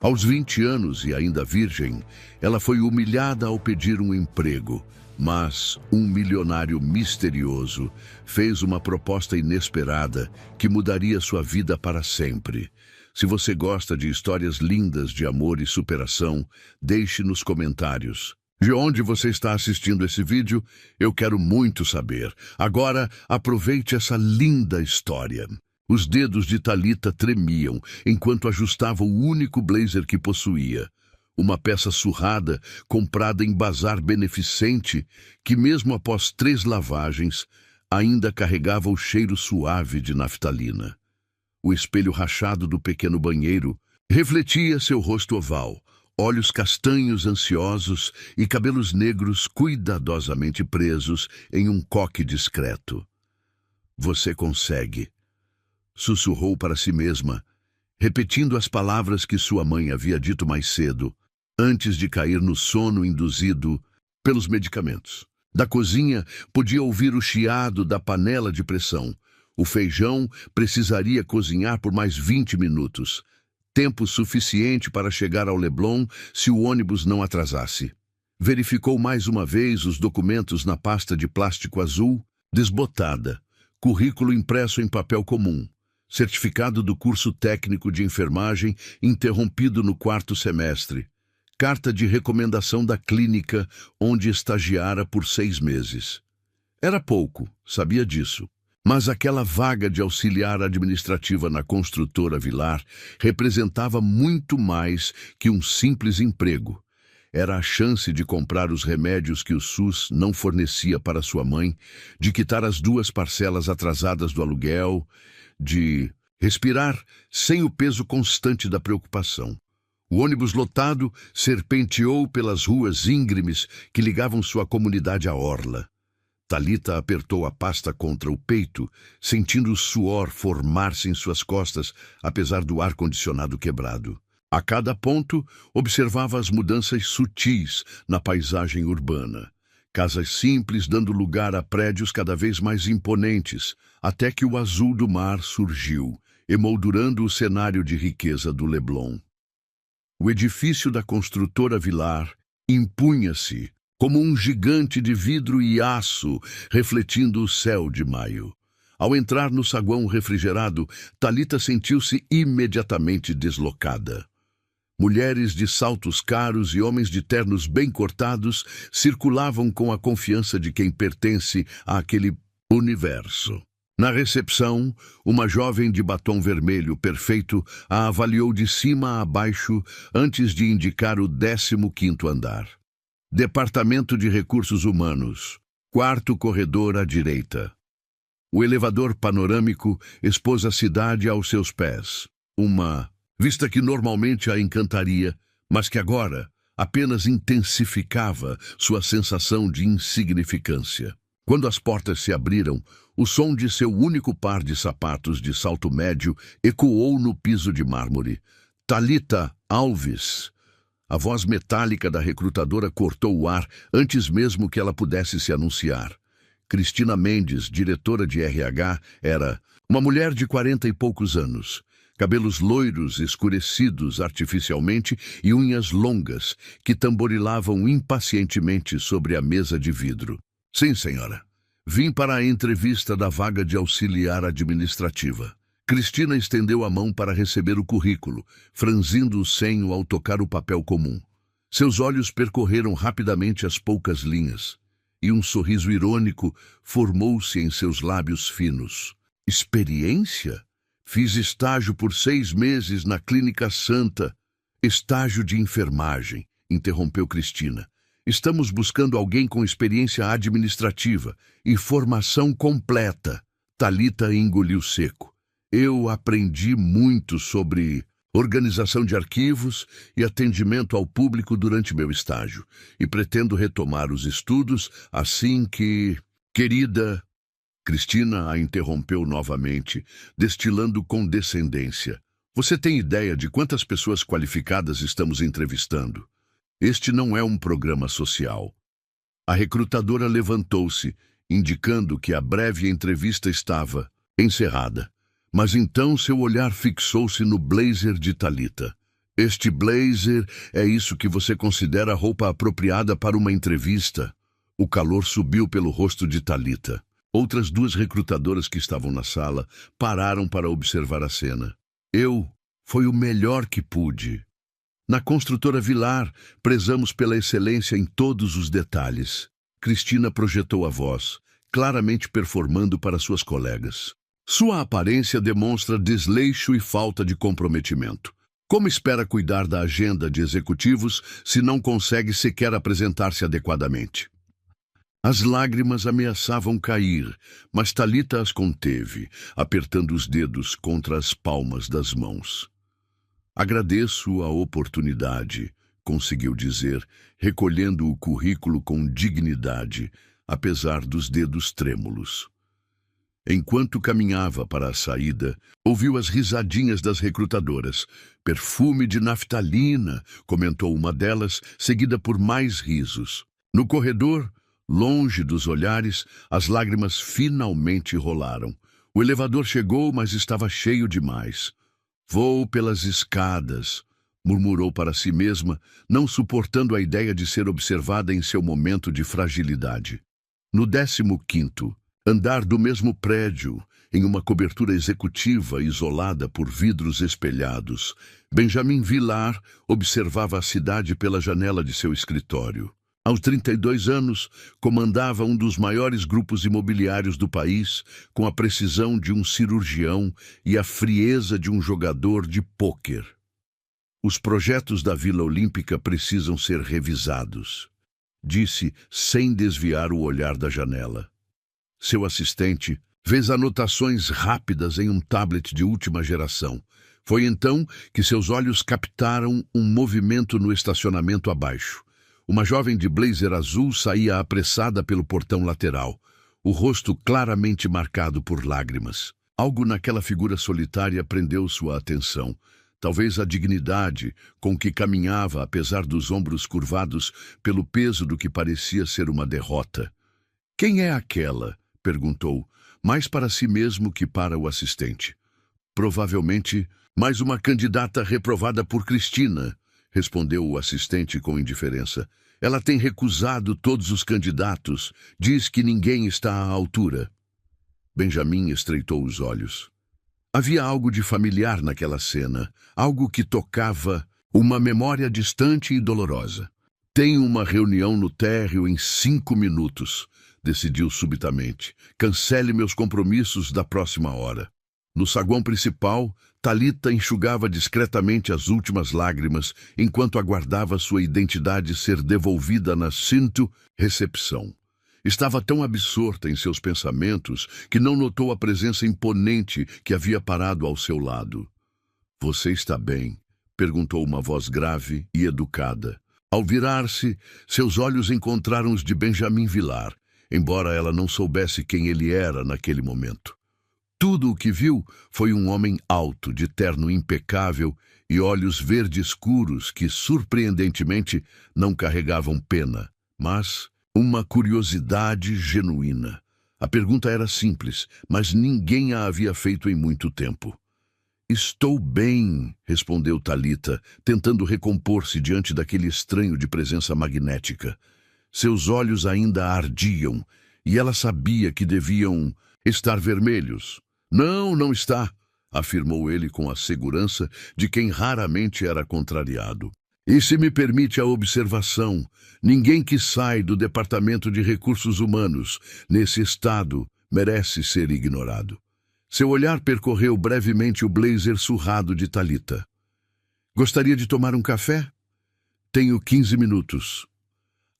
Aos 20 anos e ainda virgem, ela foi humilhada ao pedir um emprego, mas um milionário misterioso fez uma proposta inesperada que mudaria sua vida para sempre. Se você gosta de histórias lindas de amor e superação, deixe nos comentários. De onde você está assistindo esse vídeo? Eu quero muito saber. Agora, aproveite essa linda história. Os dedos de Thalita tremiam enquanto ajustava o único blazer que possuía. Uma peça surrada, comprada em bazar beneficente, que mesmo após 3 lavagens, ainda carregava o cheiro suave de naftalina. O espelho rachado do pequeno banheiro refletia seu rosto oval, olhos castanhos ansiosos e cabelos negros cuidadosamente presos em um coque discreto. "Você consegue", sussurrou para si mesma, repetindo as palavras que sua mãe havia dito mais cedo, antes de cair no sono induzido pelos medicamentos. Da cozinha, podia ouvir o chiado da panela de pressão. O feijão precisaria cozinhar por mais 20 minutos. Tempo suficiente para chegar ao Leblon se o ônibus não atrasasse. Verificou mais uma vez os documentos na pasta de plástico azul, desbotada, currículo impresso em papel comum, certificado do curso técnico de enfermagem interrompido no 4º semestre, carta de recomendação da clínica onde estagiara por 6 meses. Era pouco, sabia disso. Mas aquela vaga de auxiliar administrativa na construtora Vilar representava muito mais que um simples emprego. Era a chance de comprar os remédios que o SUS não fornecia para sua mãe, de quitar as 2 parcelas atrasadas do aluguel, de respirar sem o peso constante da preocupação. O ônibus lotado serpenteou pelas ruas íngremes que ligavam sua comunidade à orla. Thalita apertou a pasta contra o peito, sentindo o suor formar-se em suas costas, apesar do ar-condicionado quebrado. A cada ponto, observava as mudanças sutis na paisagem urbana. Casas simples dando lugar a prédios cada vez mais imponentes, até que o azul do mar surgiu, emoldurando o cenário de riqueza do Leblon. O edifício da construtora Vilar impunha-se como um gigante de vidro e aço refletindo o céu de maio. Ao entrar no saguão refrigerado, Thalita sentiu-se imediatamente deslocada. Mulheres de saltos caros e homens de ternos bem cortados circulavam com a confiança de quem pertence àquele universo. Na recepção, uma jovem de batom vermelho perfeito a avaliou de cima a baixo antes de indicar o 15º andar. Departamento de Recursos Humanos, 4º corredor à direita. O elevador panorâmico expôs a cidade aos seus pés. Uma vista que normalmente a encantaria, mas que agora apenas intensificava sua sensação de insignificância. Quando as portas se abriram, o som de seu único par de sapatos de salto médio ecoou no piso de mármore. "Thalita Alves." A voz metálica da recrutadora cortou o ar antes mesmo que ela pudesse se anunciar. Cristina Mendes, diretora de RH, era uma mulher de 40 e poucos anos. Cabelos loiros escurecidos artificialmente e unhas longas que tamborilavam impacientemente sobre a mesa de vidro. "Sim, senhora. Vim para a entrevista da vaga de auxiliar administrativa." Cristina estendeu a mão para receber o currículo, franzindo o senho ao tocar o papel comum. Seus olhos percorreram rapidamente as poucas linhas, e um sorriso irônico formou-se em seus lábios finos. "Experiência? Fiz estágio por 6 meses na Clínica Santa." "Estágio de enfermagem", interrompeu Cristina. "Estamos buscando alguém com experiência administrativa e formação completa." Thalita engoliu seco. "Eu aprendi muito sobre organização de arquivos e atendimento ao público durante meu estágio, e pretendo retomar os estudos assim que..." "Querida..." Cristina a interrompeu novamente, destilando condescendência. "Você tem ideia de quantas pessoas qualificadas estamos entrevistando? Este não é um programa social." A recrutadora levantou-se, indicando que a breve entrevista estava encerrada. Mas então seu olhar fixou-se no blazer de Thalita. Este blazer é isso que você considera roupa apropriada para uma entrevista? O calor subiu pelo rosto de Thalita. Outras duas recrutadoras que estavam na sala pararam para observar a cena. Foi o melhor que pude. Na construtora Vilar, prezamos pela excelência em todos os detalhes. Cristina projetou a voz, claramente performando para suas colegas. Sua aparência demonstra desleixo e falta de comprometimento. Como espera cuidar da agenda de executivos se não consegue sequer apresentar-se adequadamente? As lágrimas ameaçavam cair, mas Thalita as conteve, apertando os dedos contra as palmas das mãos. Agradeço a oportunidade, conseguiu dizer, recolhendo o currículo com dignidade, apesar dos dedos trêmulos. Enquanto caminhava para a saída, ouviu as risadinhas das recrutadoras. Perfume de naftalina, comentou uma delas, seguida por mais risos. No corredor, longe dos olhares, as lágrimas finalmente rolaram. O elevador chegou, mas estava cheio demais. Vou pelas escadas, murmurou para si mesma, não suportando a ideia de ser observada em seu momento de fragilidade. No 15º andar do mesmo prédio, em uma cobertura executiva isolada por vidros espelhados, Benjamin Vilar observava a cidade pela janela de seu escritório. Aos 32 anos, comandava um dos maiores grupos imobiliários do país, com a precisão de um cirurgião e a frieza de um jogador de pôquer. Os projetos da Vila Olímpica precisam ser revisados, disse sem desviar o olhar da janela. Seu assistente fez anotações rápidas em um tablet de última geração. Foi então que seus olhos captaram um movimento no estacionamento abaixo. Uma jovem de blazer azul saía apressada pelo portão lateral, o rosto claramente marcado por lágrimas. Algo naquela figura solitária prendeu sua atenção. Talvez a dignidade com que caminhava, apesar dos ombros curvados, pelo peso do que parecia ser uma derrota. "Quem é aquela?" perguntou, mais para si mesmo que para o assistente. "Provavelmente mais uma candidata reprovada por Cristina", respondeu o assistente com indiferença. "Ela tem recusado todos os candidatos, diz que ninguém está à altura." Benjamin estreitou os olhos. Havia algo de familiar naquela cena, algo que tocava uma memória distante e dolorosa. "Tenho uma reunião no térreo em 5 minutos, decidiu subitamente. "Cancele meus compromissos da próxima hora." No saguão principal, Thalita enxugava discretamente as últimas lágrimas enquanto aguardava sua identidade ser devolvida na recepção. Estava tão absorta em seus pensamentos que não notou a presença imponente que havia parado ao seu lado. "Você está bem?" perguntou uma voz grave e educada. Ao virar-se, seus olhos encontraram os de Benjamin Vilar, embora ela não soubesse quem ele era naquele momento. Tudo o que viu foi um homem alto, de terno impecável e olhos verde escuros que, surpreendentemente, não carregavam pena, mas uma curiosidade genuína. A pergunta era simples, mas ninguém a havia feito em muito tempo. "Estou bem", respondeu Thalita, tentando recompor-se diante daquele estranho de presença magnética. Seus olhos ainda ardiam, e ela sabia que deviam estar vermelhos. "Não, não está", afirmou ele com a segurança de quem raramente era contrariado. "E se me permite a observação, ninguém que sai do Departamento de Recursos Humanos nesse estado merece ser ignorado." Seu olhar percorreu brevemente o blazer surrado de Thalita. "Gostaria de tomar um café? Tenho 15 minutos."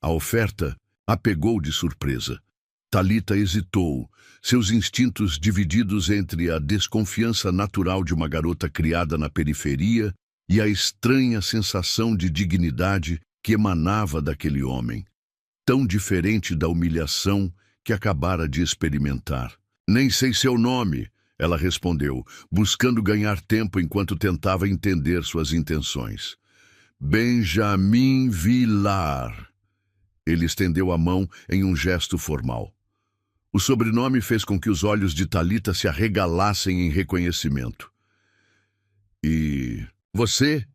A oferta a pegou de surpresa. Thalita hesitou, seus instintos divididos entre a desconfiança natural de uma garota criada na periferia e a estranha sensação de dignidade que emanava daquele homem, tão diferente da humilhação que acabara de experimentar. "Nem sei seu nome", ela respondeu, buscando ganhar tempo enquanto tentava entender suas intenções. "Benjamin Vilar." Ele estendeu a mão em um gesto formal. O sobrenome fez com que os olhos de Thalita se arregalassem em reconhecimento. "E você?"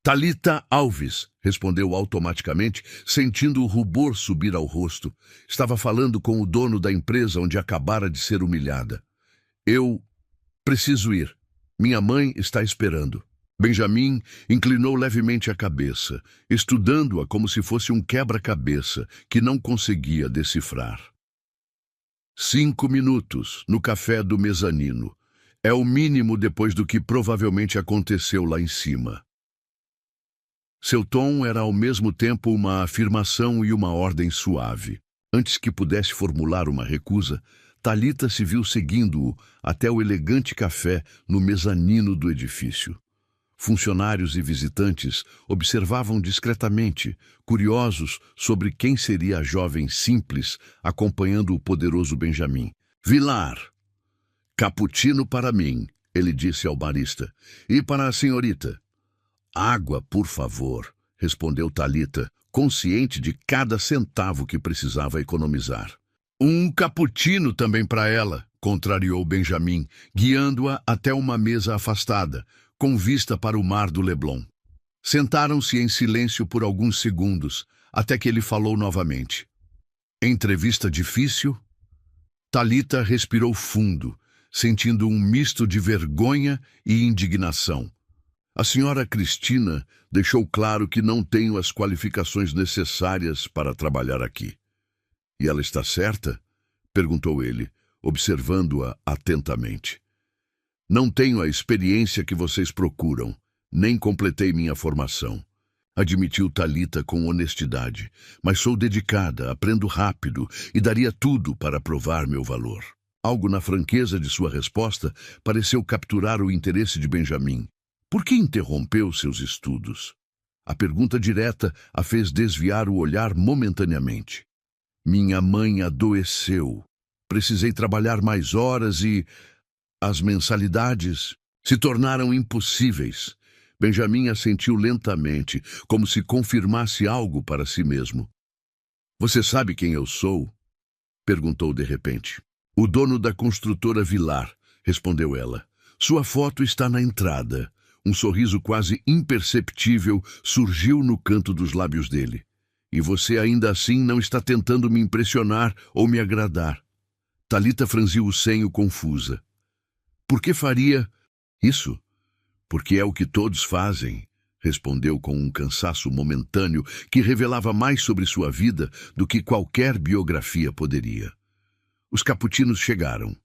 Talita Alves, respondeu automaticamente, sentindo o rubor subir ao rosto. Estava falando com o dono da empresa onde acabara de ser humilhada. Eu preciso ir. Minha mãe está esperando. Benjamin inclinou levemente a cabeça, estudando-a como se fosse um quebra-cabeça que não conseguia decifrar. 5 minutos, no café do mezanino. É o mínimo depois do que provavelmente aconteceu lá em cima. Seu tom era ao mesmo tempo uma afirmação e uma ordem suave. Antes que pudesse formular uma recusa, Talita se viu seguindo-o até o elegante café no mezanino do edifício. Funcionários e visitantes observavam discretamente, curiosos sobre quem seria a jovem simples acompanhando o poderoso Benjamin. Vilar! Cappuccino para mim, ele disse ao barista. E para a senhorita? Água, por favor, respondeu Talita, consciente de cada centavo que precisava economizar. Um cappuccino também para ela, contrariou Benjamin, guiando-a até uma mesa afastada, com vista para o mar do Leblon. Sentaram-se em silêncio por alguns segundos, até que ele falou novamente. Entrevista difícil? Talita respirou fundo, sentindo um misto de vergonha e indignação. A senhora Cristina deixou claro que não tenho as qualificações necessárias para trabalhar aqui. E ela está certa? Perguntou ele, observando-a atentamente. Não tenho a experiência que vocês procuram, nem completei minha formação. Admitiu Talita com honestidade, mas sou dedicada, aprendo rápido e daria tudo para provar meu valor. Algo na franqueza de sua resposta pareceu capturar o interesse de Benjamin. Por que interrompeu seus estudos? A pergunta direta a fez desviar o olhar momentaneamente. Minha mãe adoeceu. Precisei trabalhar mais horas e as mensalidades se tornaram impossíveis. Benjamin assentiu lentamente, como se confirmasse algo para si mesmo. Você sabe quem eu sou? Perguntou de repente. O dono da construtora Vilar, respondeu ela. Sua foto está na entrada. Um sorriso quase imperceptível surgiu no canto dos lábios dele. E você ainda assim não está tentando me impressionar ou me agradar. Talita franziu o senho confusa. Por que faria isso? Porque é o que todos fazem, respondeu com um cansaço momentâneo que revelava mais sobre sua vida do que qualquer biografia poderia. Os cappuccinos chegaram,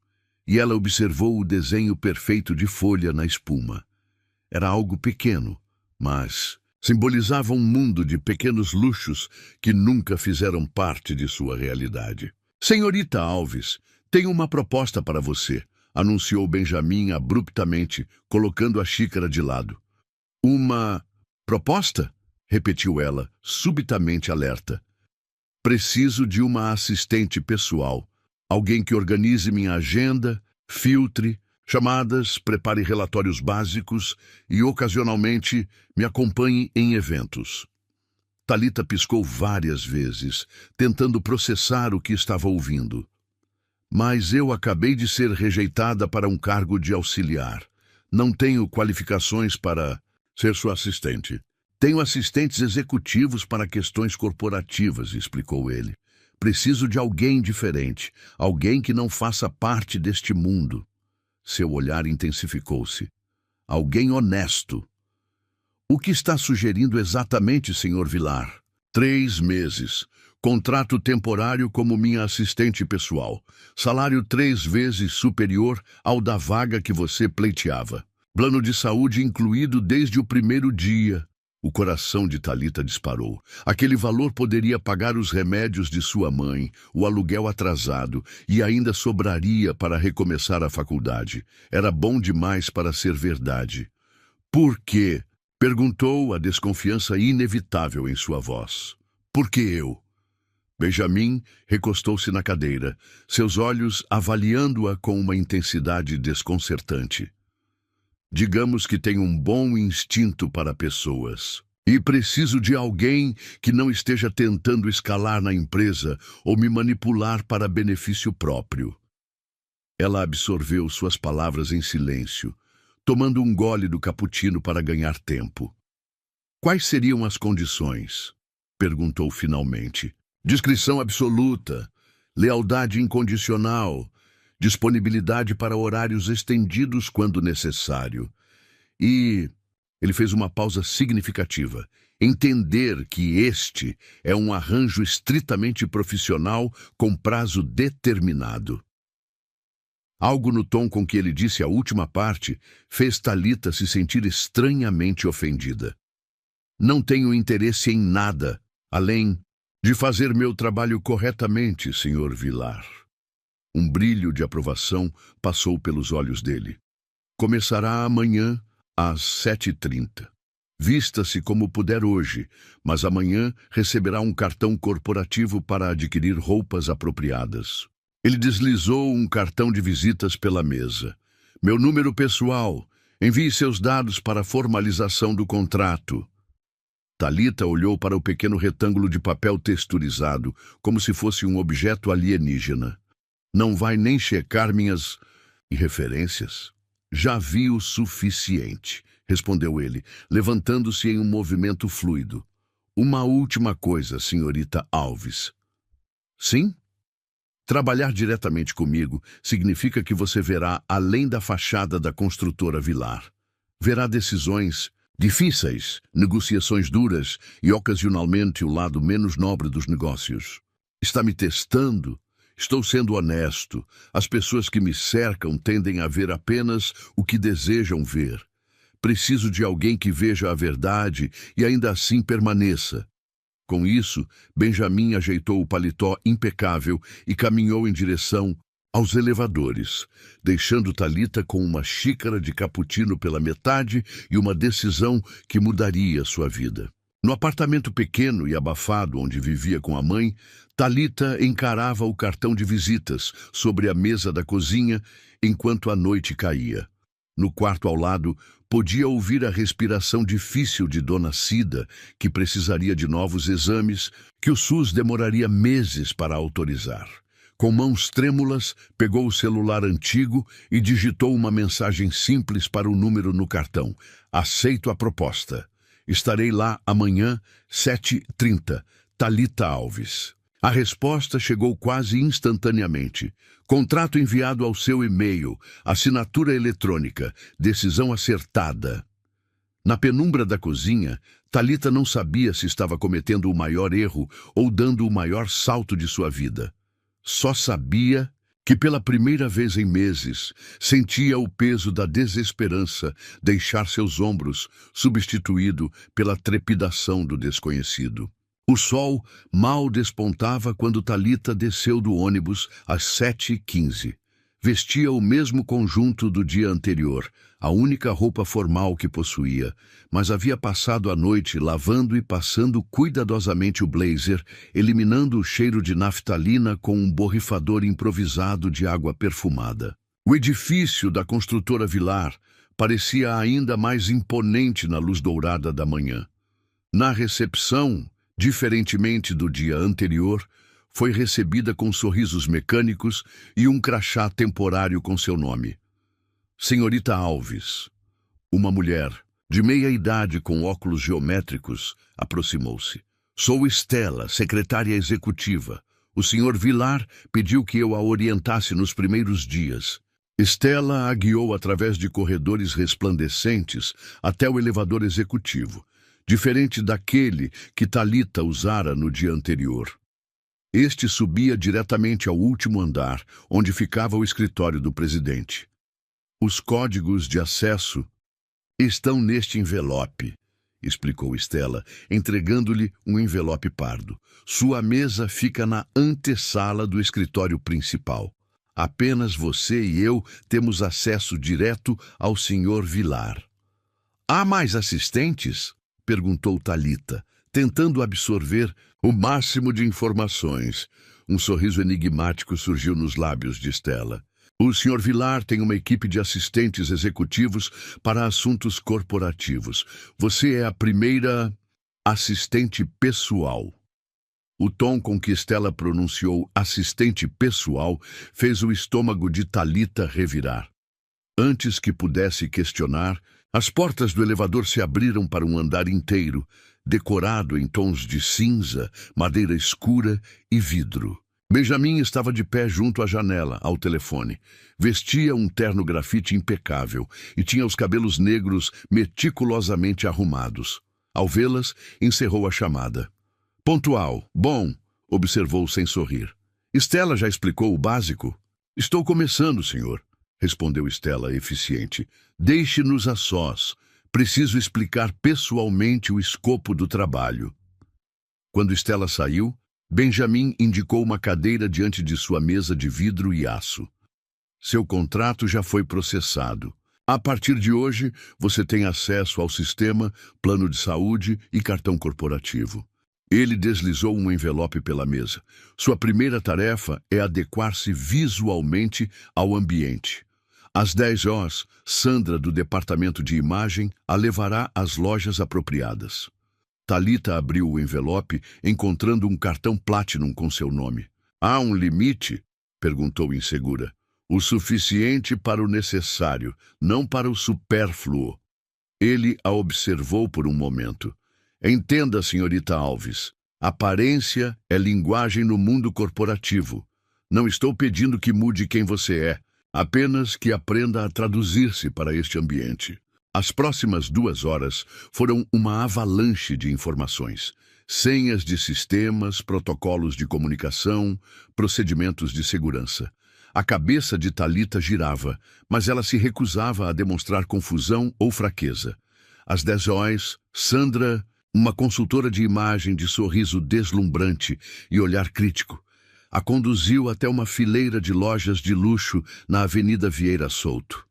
e ela observou o desenho perfeito de folha na espuma. Era algo pequeno, mas simbolizava um mundo de pequenos luxos que nunca fizeram parte de sua realidade. Senhorita Alves, tenho uma proposta para você, anunciou Benjamin abruptamente, colocando a xícara de lado. Uma proposta? Repetiu ela, subitamente alerta. Preciso de uma assistente pessoal, alguém que organize minha agenda, filtre chamadas, prepare relatórios básicos e, ocasionalmente, me acompanhe em eventos. Talita piscou várias vezes, tentando processar o que estava ouvindo. Mas eu acabei de ser rejeitada para um cargo de auxiliar. Não tenho qualificações para ser sua assistente. Tenho assistentes executivos para questões corporativas, explicou ele. Preciso de alguém diferente, alguém que não faça parte deste mundo. Seu olhar intensificou-se. Alguém honesto. O que está sugerindo exatamente, Sr. Vilar? 3 meses. Contrato temporário como minha assistente pessoal. Salário 3 vezes superior ao da vaga que você pleiteava. Plano de saúde incluído desde o primeiro dia. O coração de Talita disparou. Aquele valor poderia pagar os remédios de sua mãe, o aluguel atrasado, e ainda sobraria para recomeçar a faculdade. Era bom demais para ser verdade. Por quê? Perguntou, a desconfiança inevitável em sua voz. Por que eu? Benjamin recostou-se na cadeira, seus olhos avaliando-a com uma intensidade desconcertante. Digamos que tenho um bom instinto para pessoas. E preciso de alguém que não esteja tentando escalar na empresa ou me manipular para benefício próprio. Ela absorveu suas palavras em silêncio, tomando um gole do cappuccino para ganhar tempo. Quais seriam as condições? Perguntou finalmente. Discrição absoluta, lealdade incondicional, disponibilidade para horários estendidos quando necessário. E ele fez uma pausa significativa. Entender que este é um arranjo estritamente profissional com prazo determinado. Algo no tom com que ele disse a última parte fez Thalita se sentir estranhamente ofendida. Não tenho interesse em nada, além de fazer meu trabalho corretamente, Sr. Vilar. Um brilho de aprovação passou pelos olhos dele. Começará amanhã, às 7h30. Vista-se como puder hoje, mas amanhã receberá um cartão corporativo para adquirir roupas apropriadas. Ele deslizou um cartão de visitas pela mesa. Meu número pessoal. Envie seus dados para a formalização do contrato. Thalita olhou para o pequeno retângulo de papel texturizado, como se fosse um objeto alienígena. Não vai nem checar minhas referências? Já vi o suficiente, respondeu ele, levantando-se em um movimento fluido. Uma última coisa, senhorita Alves. Sim? Trabalhar diretamente comigo significa que você verá além da fachada da construtora Vilar. Verá decisões difíceis, negociações duras e, ocasionalmente, o lado menos nobre dos negócios. Está me testando? Estou sendo honesto. As pessoas que me cercam tendem a ver apenas o que desejam ver. Preciso de alguém que veja a verdade e ainda assim permaneça. Com isso, Benjamin ajeitou o paletó impecável e caminhou em direção aos elevadores, deixando Thalita com uma xícara de cappuccino pela metade e uma decisão que mudaria sua vida. No apartamento pequeno e abafado onde vivia com a mãe, Thalita encarava o cartão de visitas sobre a mesa da cozinha enquanto a noite caía. No quarto ao lado, podia ouvir a respiração difícil de Dona Cida, que precisaria de novos exames, que o SUS demoraria meses para autorizar. Com mãos trêmulas, pegou o celular antigo e digitou uma mensagem simples para o número no cartão. Aceito a proposta. Estarei lá amanhã, 7h30. Thalita Alves. A resposta chegou quase instantaneamente. Contrato enviado ao seu e-mail, assinatura eletrônica, decisão acertada. Na penumbra da cozinha, Thalita não sabia se estava cometendo o maior erro ou dando o maior salto de sua vida. Só sabia que pela primeira vez em meses sentia o peso da desesperança deixar seus ombros, substituído pela trepidação do desconhecido. O sol mal despontava quando Thalita desceu do ônibus às 7h15. Vestia o mesmo conjunto do dia anterior, a única roupa formal que possuía, mas havia passado a noite lavando e passando cuidadosamente o blazer, eliminando o cheiro de naftalina com um borrifador improvisado de água perfumada. O edifício da construtora Vilar parecia ainda mais imponente na luz dourada da manhã. Na recepção, diferentemente do dia anterior, foi recebida com sorrisos mecânicos e um crachá temporário com seu nome. Senhorita Alves. Uma mulher, de meia idade com óculos geométricos, aproximou-se. Sou Estela, secretária executiva. O senhor Vilar pediu que eu a orientasse nos primeiros dias. Estela a guiou através de corredores resplandecentes até o elevador executivo, diferente daquele que Thalita usara no dia anterior. Este subia diretamente ao último andar, onde ficava o escritório do presidente. Os códigos de acesso estão neste envelope, explicou Estela, entregando-lhe um envelope pardo. Sua mesa fica na antessala do escritório principal. Apenas você e eu temos acesso direto ao Sr. Vilar. Há mais assistentes? Perguntou Thalita, tentando absorver o máximo de informações. Um sorriso enigmático surgiu nos lábios de Estela. O Sr. Vilar tem uma equipe de assistentes executivos para assuntos corporativos. Você é a primeira assistente pessoal. O tom com que Estela pronunciou assistente pessoal fez o estômago de Thalita revirar. Antes que pudesse questionar, As portas do elevador se abriram para um andar inteiro, decorado em tons de cinza, madeira escura e vidro. Benjamin estava de pé junto à janela, ao telefone. Vestia um terno grafite impecável e tinha os cabelos negros meticulosamente arrumados. Ao vê-las, encerrou a chamada. Pontual. Bom, observou sem sorrir. Stella já explicou o básico? Estou começando, senhor, respondeu Stella, eficiente. Deixe-nos a sós. Preciso explicar pessoalmente o escopo do trabalho. Quando Stella saiu, Benjamin indicou uma cadeira diante de sua mesa de vidro e aço. Seu contrato já foi processado. A partir de hoje, você tem acesso ao sistema, plano de saúde e cartão corporativo. Ele deslizou um envelope pela mesa. Sua primeira tarefa é adequar-se visualmente ao ambiente. Às 10 horas, Sandra, do departamento de imagem, a levará às lojas apropriadas. Thalita abriu o envelope, encontrando um cartão Platinum com seu nome. Há um limite? Perguntou insegura. O suficiente para o necessário, não para o supérfluo. Ele a observou por um momento. Entenda, senhorita Alves. Aparência é linguagem no mundo corporativo. Não estou pedindo que mude quem você é, apenas que aprenda a traduzir-se para este ambiente. As próximas 2 horas foram uma avalanche de informações. Senhas de sistemas, protocolos de comunicação, procedimentos de segurança. A cabeça de Thalita girava, mas ela se recusava a demonstrar confusão ou fraqueza. Às 10 horas, Sandra, uma consultora de imagem de sorriso deslumbrante e olhar crítico, a conduziu até uma fileira de lojas de luxo na Avenida Vieira Souto.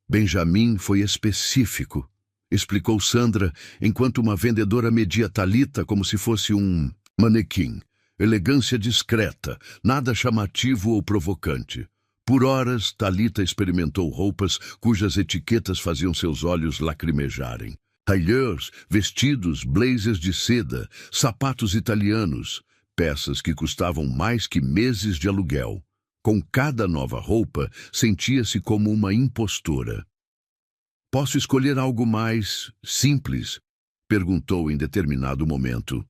Benjamin foi específico, explicou Sandra, enquanto uma vendedora media Thalita como se fosse um manequim. Elegância discreta, nada chamativo ou provocante. Por horas, Thalita experimentou roupas cujas etiquetas faziam seus olhos lacrimejarem. Tailleurs, vestidos, blazers de seda, sapatos italianos, peças que custavam mais que meses de aluguel. Com cada nova roupa, sentia-se como uma impostora. Posso escolher algo mais simples? Perguntou em determinado momento.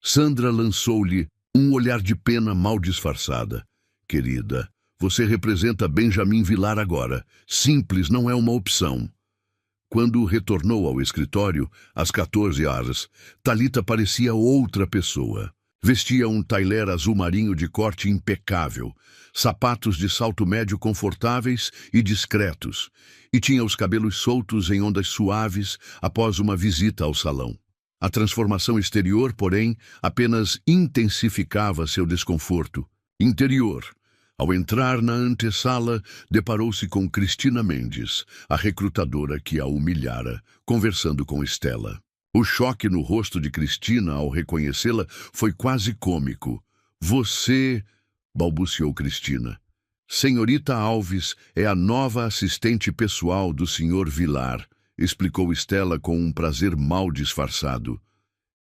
Sandra lançou-lhe um olhar de pena mal disfarçada. Querida, você representa Benjamin Vilar agora. Simples não é uma opção. Quando retornou ao escritório, às 14 horas, Thalita parecia outra pessoa. Vestia um tailleur azul marinho de corte impecável, sapatos de salto médio confortáveis e discretos, e tinha os cabelos soltos em ondas suaves após uma visita ao salão. A transformação exterior, porém, apenas intensificava seu desconforto. Interior. Ao entrar na antessala, deparou-se com Cristina Mendes, a recrutadora que a humilhara, conversando com Stella. O choque no rosto de Cristina ao reconhecê-la foi quase cômico. Você, balbuciou Cristina. Senhorita Alves é a nova assistente pessoal do Sr. Vilar, explicou Stella com um prazer mal disfarçado.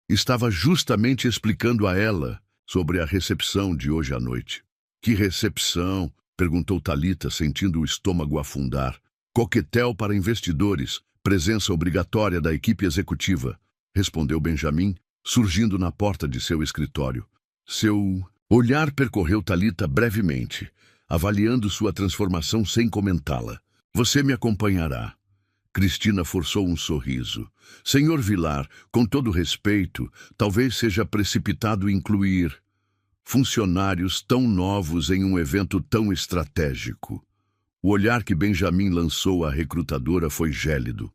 Estava justamente explicando a ela sobre a recepção de hoje à noite. Que recepção? Perguntou Thalita, sentindo o estômago afundar. Coquetel para investidores, presença obrigatória da equipe executiva, respondeu Benjamin, surgindo na porta de seu escritório. Seu olhar percorreu Thalita brevemente, avaliando sua transformação sem comentá-la. Você me acompanhará. Cristina forçou um sorriso. Senhor Vilar, com todo respeito, talvez seja precipitado incluir funcionários tão novos em um evento tão estratégico. O olhar que Benjamin lançou à recrutadora foi gélido.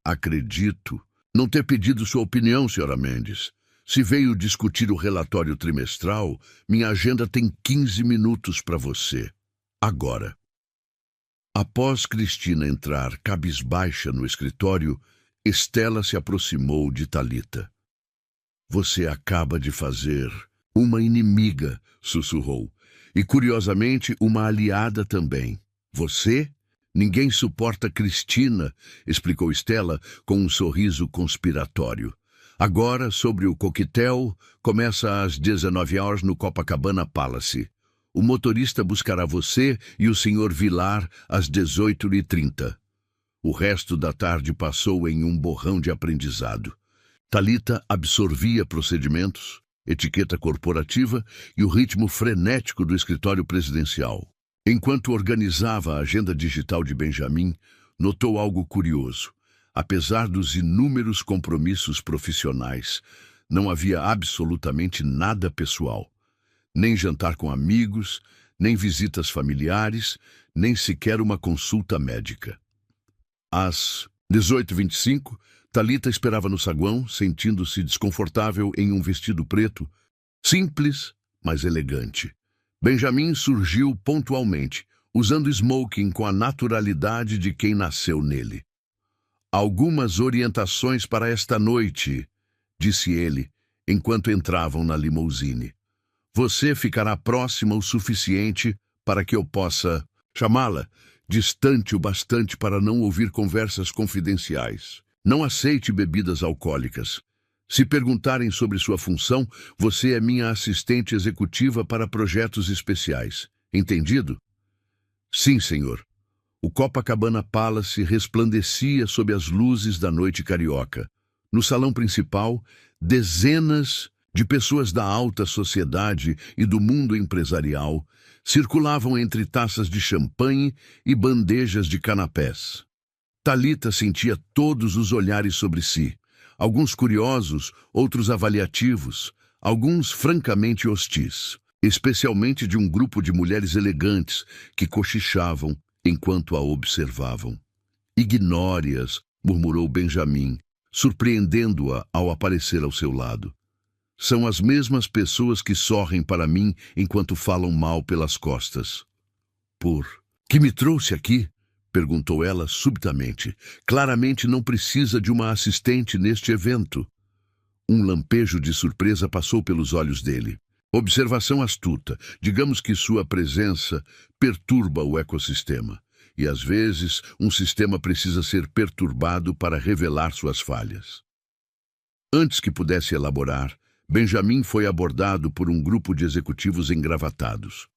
Acredito não ter pedido sua opinião, Sra. Mendes. Se veio discutir o relatório trimestral, minha agenda tem 15 minutos para você. Agora. Após Cristina entrar cabisbaixa no escritório, Stella se aproximou de Thalita. Você acaba de fazer uma inimiga, sussurrou, e curiosamente uma aliada também. Você? Ninguém suporta Cristina, explicou Stella com um sorriso conspiratório. Agora, sobre o coquetel, começa às 19 horas no Copacabana Palace. O motorista buscará você e o Sr. Vilar às 18h30. O resto da tarde passou em um borrão de aprendizado. Thalita absorvia procedimentos, etiqueta corporativa e o ritmo frenético do escritório presidencial. Enquanto organizava a agenda digital de Benjamin, notou algo curioso. Apesar dos inúmeros compromissos profissionais, não havia absolutamente nada pessoal. Nem jantar com amigos, nem visitas familiares, nem sequer uma consulta médica. Às 18h25, Thalita esperava no saguão, sentindo-se desconfortável em um vestido preto, simples, mas elegante. Benjamin surgiu pontualmente, usando smoking com a naturalidade de quem nasceu nele. "Algumas orientações para esta noite", disse ele, enquanto entravam na limusine. "Você ficará próxima o suficiente para que eu possa chamá-la, distante o bastante para não ouvir conversas confidenciais. Não aceite bebidas alcoólicas. Se perguntarem sobre sua função, você é minha assistente executiva para projetos especiais. Entendido?" "Sim, senhor." O Copacabana Palace resplandecia sob as luzes da noite carioca. No salão principal, dezenas de pessoas da alta sociedade e do mundo empresarial circulavam entre taças de champanhe e bandejas de canapés. Thalita sentia todos os olhares sobre si, alguns curiosos, outros avaliativos, alguns francamente hostis, especialmente de um grupo de mulheres elegantes que cochichavam enquanto a observavam. "Ignore-as", murmurou Benjamin, surpreendendo-a ao aparecer ao seu lado. "São as mesmas pessoas que sorrem para mim enquanto falam mal pelas costas." "Por que me trouxe aqui?" perguntou ela subitamente. "Claramente não precisa de uma assistente neste evento." Um lampejo de surpresa passou pelos olhos dele. "Observação astuta. Digamos que sua presença perturba o ecossistema. E às vezes um sistema precisa ser perturbado para revelar suas falhas." Antes que pudesse elaborar, Benjamin foi abordado por um grupo de executivos engravatados.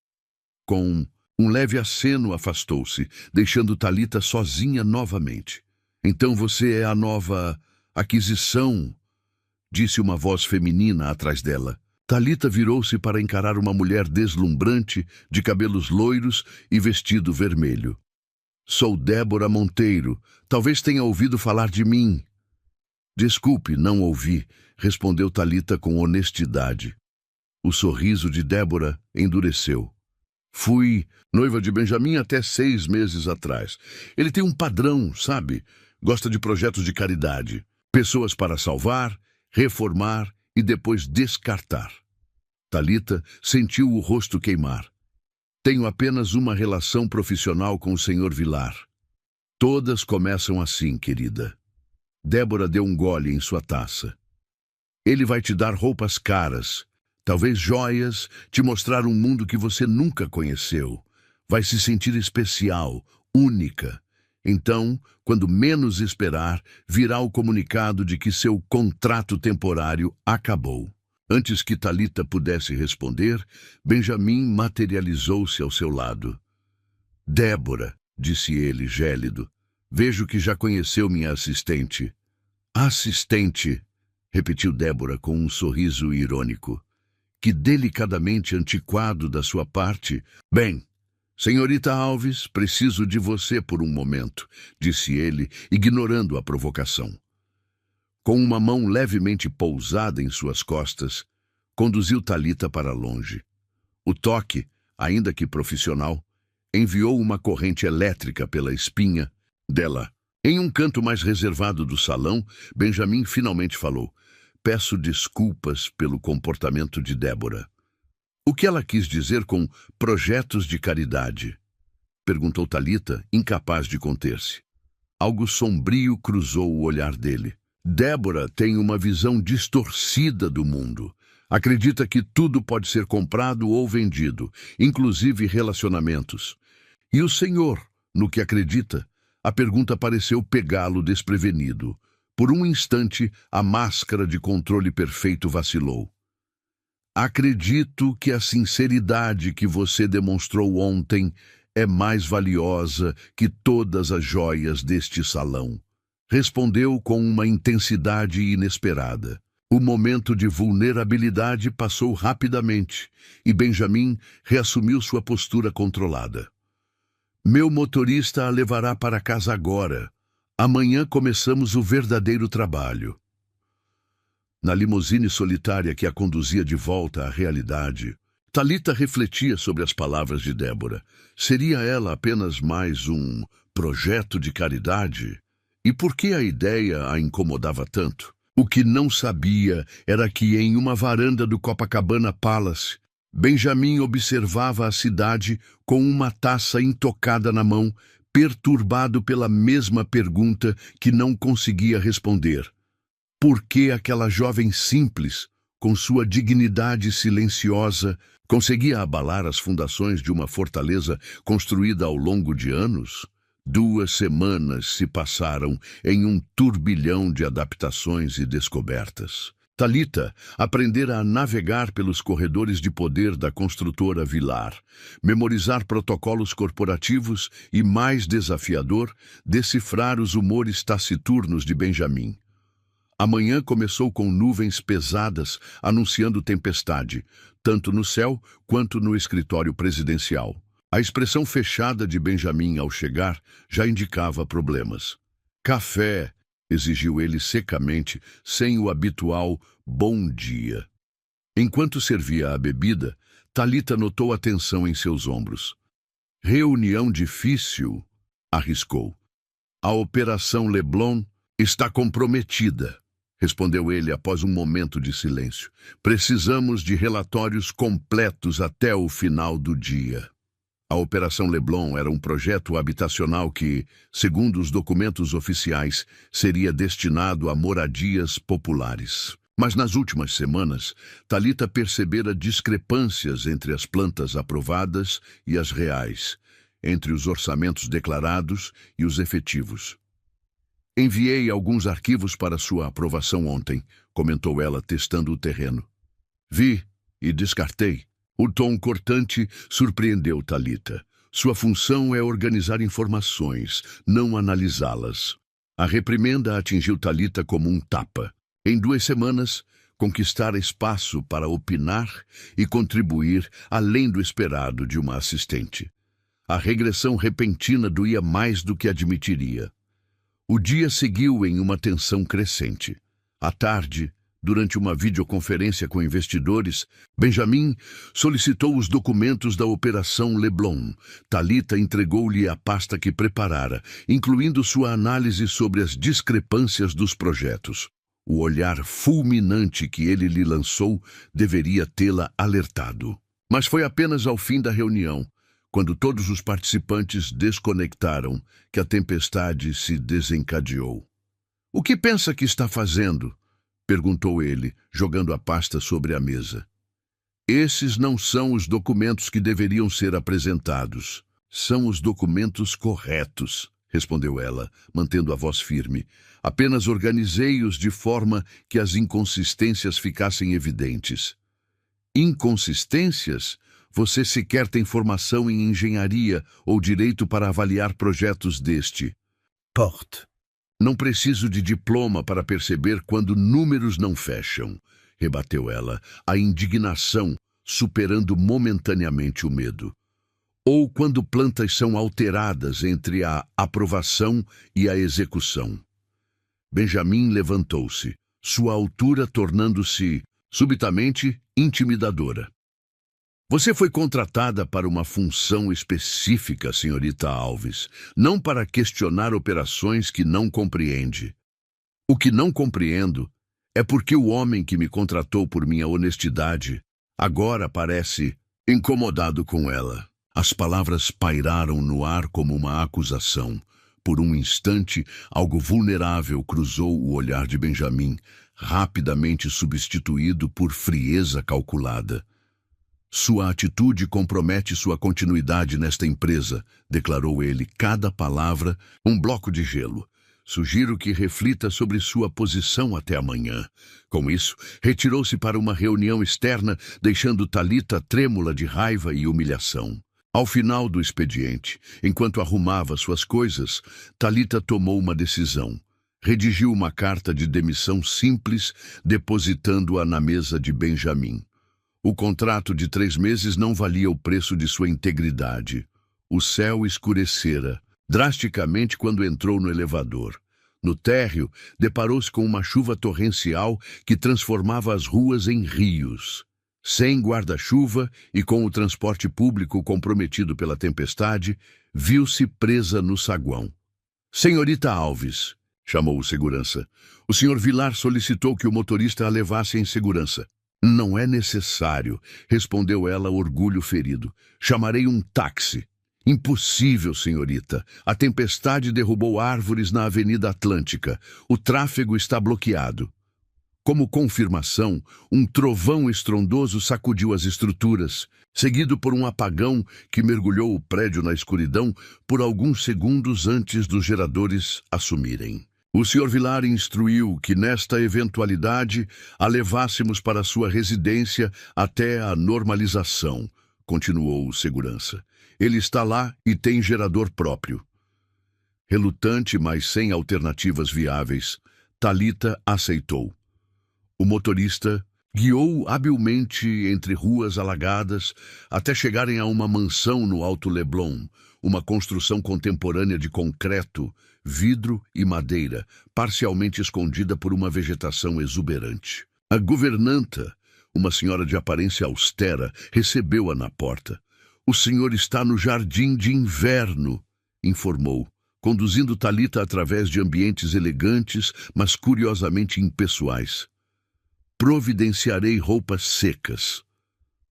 Com um leve aceno afastou-se, deixando Thalita sozinha novamente. "Então você é a nova aquisição", disse uma voz feminina atrás dela. Thalita virou-se para encarar uma mulher deslumbrante, de cabelos loiros e vestido vermelho. "Sou Débora Monteiro. Talvez tenha ouvido falar de mim." "Desculpe, não ouvi", respondeu Thalita com honestidade. O sorriso de Débora endureceu. "Fui noiva de Benjamin até 6 meses atrás. Ele tem um padrão, sabe? Gosta de projetos de caridade. Pessoas para salvar, reformar e depois descartar." Thalita sentiu o rosto queimar. "Tenho apenas uma relação profissional com o Sr. Vilar." "Todas começam assim, querida." Débora deu um gole em sua taça. "Ele vai te dar roupas caras, talvez joias, te mostrar um mundo que você nunca conheceu. Vai se sentir especial, única. Então, quando menos esperar, virá o comunicado de que seu contrato temporário acabou." Antes que Thalita pudesse responder, Benjamin materializou-se ao seu lado. "Débora", disse ele, gélido, "vejo que já conheceu minha assistente." "Assistente", repetiu Débora com um sorriso irônico. "Que delicadamente antiquado da sua parte." "Bem, senhorita Alves, preciso de você por um momento", disse ele, ignorando a provocação. Com uma mão levemente pousada em suas costas, conduziu Thalita para longe. O toque, ainda que profissional, enviou uma corrente elétrica pela espinha dela. Em um canto mais reservado do salão, Benjamin finalmente falou: "Peço desculpas pelo comportamento de Débora." "O que ela quis dizer com projetos de caridade?" perguntou Thalita, incapaz de conter-se. Algo sombrio cruzou o olhar dele. "Débora tem uma visão distorcida do mundo. Acredita que tudo pode ser comprado ou vendido, inclusive relacionamentos. E o senhor, no que acredita?" A pergunta pareceu pegá-lo desprevenido. Por um instante, a máscara de controle perfeito vacilou. "Acredito que a sinceridade que você demonstrou ontem é mais valiosa que todas as joias deste salão. Respondeu com uma intensidade inesperada. O momento de vulnerabilidade passou rapidamente e Benjamin reassumiu sua postura controlada. Meu motorista a levará para casa agora. Amanhã começamos o verdadeiro trabalho. Na limusine solitária que a conduzia de volta à realidade, Thalita refletia sobre as palavras de Débora. Seria ela apenas mais um projeto de caridade? E por que a ideia a incomodava tanto? O que não sabia era que em uma varanda do Copacabana Palace, Benjamin observava a cidade com uma taça intocada na mão, perturbado pela mesma pergunta que não conseguia responder. Por que aquela jovem simples, com sua dignidade silenciosa, conseguia abalar as fundações de uma fortaleza construída ao longo de anos? 2 semanas se passaram em um turbilhão de adaptações e descobertas. Thalita aprendera a navegar pelos corredores de poder da construtora Vilar, memorizar protocolos corporativos e, mais desafiador, decifrar os humores taciturnos de Benjamin. A manhã começou com nuvens pesadas anunciando tempestade, tanto no céu quanto no escritório presidencial. A expressão fechada de Benjamin ao chegar já indicava problemas. Café, exigiu ele secamente, sem o habitual bom dia. Enquanto servia a bebida, Thalita notou a tensão em seus ombros. Reunião difícil, arriscou. A Operação Leblon está comprometida, respondeu ele após um momento de silêncio. Precisamos de relatórios completos até o final do dia. A Operação Leblon era um projeto habitacional que, segundo os documentos oficiais, seria destinado a moradias populares. Mas nas últimas semanas, Thalita percebera discrepâncias entre as plantas aprovadas e as reais, entre os orçamentos declarados e os efetivos. Enviei alguns arquivos para sua aprovação ontem, comentou ela, testando o terreno. Vi e descartei. O tom cortante surpreendeu Thalita. Sua função é organizar informações, não analisá-las. A reprimenda atingiu Thalita como um tapa. Em 2 semanas, conquistara espaço para opinar e contribuir além do esperado de uma assistente. A regressão repentina doía mais do que admitiria. O dia seguiu em uma tensão crescente. À tarde, durante uma videoconferência com investidores, Benjamin solicitou os documentos da Operação Leblon. Thalita entregou-lhe a pasta que preparara, incluindo sua análise sobre as discrepâncias dos projetos. O olhar fulminante que ele lhe lançou deveria tê-la alertado. Mas foi apenas ao fim da reunião, quando todos os participantes desconectaram, que a tempestade se desencadeou. "O que pensa que está fazendo?" perguntou ele, jogando a pasta sobre a mesa. "Esses não são os documentos que deveriam ser apresentados. São os documentos corretos", respondeu ela, mantendo a voz firme. "Apenas organizei-os de forma que as inconsistências ficassem evidentes." "Inconsistências? Você sequer tem formação em engenharia ou direito para avaliar projetos deste porte. Não preciso de diploma para perceber quando números não fecham", rebateu ela, a indignação superando momentaneamente o medo. "Ou quando plantas são alteradas entre a aprovação e a execução." Benjamin levantou-se, sua altura tornando-se, subitamente, intimidadora. "Você foi contratada para uma função específica, senhorita Alves, não para questionar operações que não compreende. O que não compreendo é porque o homem que me contratou por minha honestidade agora parece incomodado com ela." As palavras pairaram no ar como uma acusação. Por um instante, algo vulnerável cruzou o olhar de Benjamin, rapidamente substituído por frieza calculada. "Sua atitude compromete sua continuidade nesta empresa", declarou ele, cada palavra um bloco de gelo. "Sugiro que reflita sobre sua posição até amanhã." Com isso, retirou-se para uma reunião externa, deixando Thalita trêmula de raiva e humilhação. Ao final do expediente, enquanto arrumava suas coisas, Talita tomou uma decisão. Redigiu uma carta de demissão simples, depositando-a na mesa de Benjamin. O contrato de 3 meses não valia o preço de sua integridade. O céu escurecera drasticamente quando entrou no elevador. No térreo, deparou-se com uma chuva torrencial que transformava as ruas em rios. Sem guarda-chuva e com o transporte público comprometido pela tempestade, viu-se presa no saguão. "Senhorita Alves", chamou o segurança. "O senhor Vilar solicitou que o motorista a levasse em segurança." "Não é necessário", respondeu ela, orgulho ferido. "Chamarei um táxi." "Impossível, senhorita. A tempestade derrubou árvores na Avenida Atlântica. O tráfego está bloqueado." Como confirmação, um trovão estrondoso sacudiu as estruturas, seguido por um apagão que mergulhou o prédio na escuridão por alguns segundos antes dos geradores assumirem. "O Sr. Vilar instruiu que, nesta eventualidade, a levássemos para sua residência até a normalização", continuou o segurança. "Ele está lá e tem gerador próprio." Relutante, mas sem alternativas viáveis, Talita aceitou. O motorista guiou-o habilmente entre ruas alagadas até chegarem a uma mansão no Alto Leblon, uma construção contemporânea de concreto, vidro e madeira, parcialmente escondida por uma vegetação exuberante. A governanta, uma senhora de aparência austera, recebeu-a na porta. "O senhor está no jardim de inverno", informou, conduzindo Talita através de ambientes elegantes, mas curiosamente impessoais. "Providenciarei roupas secas."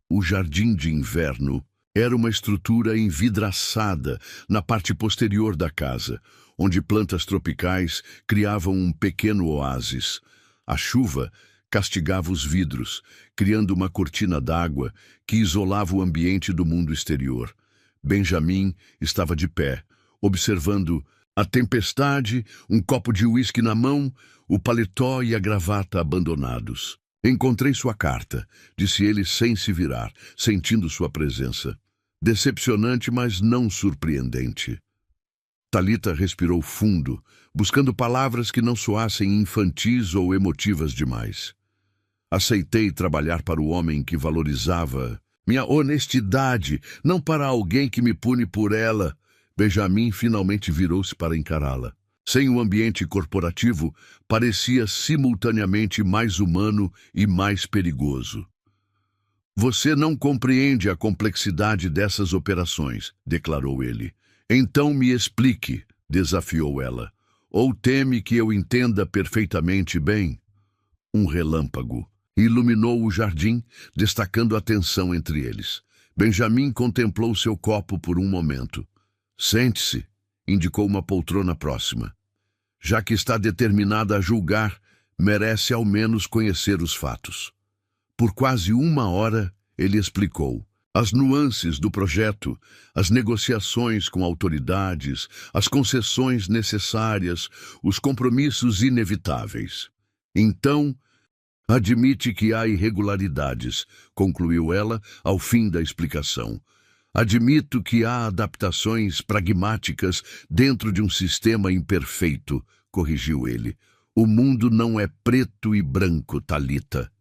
O jardim de inverno era uma estrutura envidraçada na parte posterior da casa, onde plantas tropicais criavam um pequeno oásis. A chuva castigava os vidros, criando uma cortina d'água que isolava o ambiente do mundo exterior. Benjamin estava de pé, observando a tempestade, um copo de uísque na mão, o paletó e a gravata abandonados. "Encontrei sua carta", disse ele sem se virar, sentindo sua presença. Decepcionante, mas não surpreendente. Talita respirou fundo, buscando palavras que não soassem infantis ou emotivas demais. "Aceitei trabalhar para o homem que valorizava minha honestidade, não para alguém que me pune por ela." Benjamin finalmente virou-se para encará-la. Sem o ambiente corporativo, parecia simultaneamente mais humano e mais perigoso. "Você não compreende a complexidade dessas operações", declarou ele. "Então me explique", desafiou ela. "Ou teme que eu entenda perfeitamente bem?" Um relâmpago iluminou o jardim, destacando a tensão entre eles. Benjamin contemplou seu copo por um momento. "Sente-se", indicou uma poltrona próxima. "Já que está determinada a julgar, merece ao menos conhecer os fatos." Por quase 1 hora, ele explicou as nuances do projeto, as negociações com autoridades, as concessões necessárias, os compromissos inevitáveis. "Então, admite que há irregularidades", concluiu ela ao fim da explicação. "Admito que há adaptações pragmáticas dentro de um sistema imperfeito", corrigiu ele. "O mundo não é preto e branco, Talita."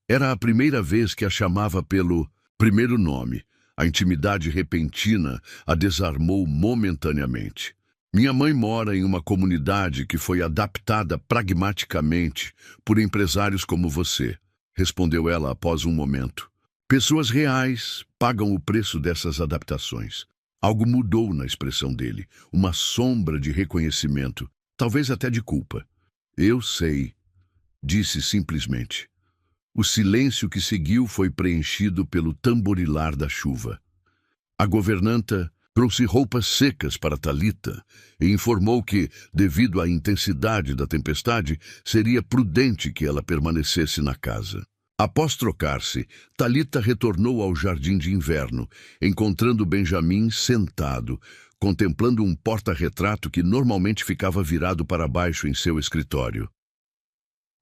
Era a primeira vez que a chamava pelo primeiro nome. A intimidade repentina a desarmou momentaneamente. "Minha mãe mora em uma comunidade que foi adaptada pragmaticamente por empresários como você", respondeu ela após um momento. "Pessoas reais pagam o preço dessas adaptações." Algo mudou na expressão dele, uma sombra de reconhecimento, talvez até de culpa. "Eu sei", disse simplesmente. O silêncio que seguiu foi preenchido pelo tamborilar da chuva. A governanta trouxe roupas secas para Talita e informou que, devido à intensidade da tempestade, seria prudente que ela permanecesse na casa. Após trocar-se, Talita retornou ao jardim de inverno, encontrando Benjamin sentado, contemplando um porta-retrato que normalmente ficava virado para baixo em seu escritório.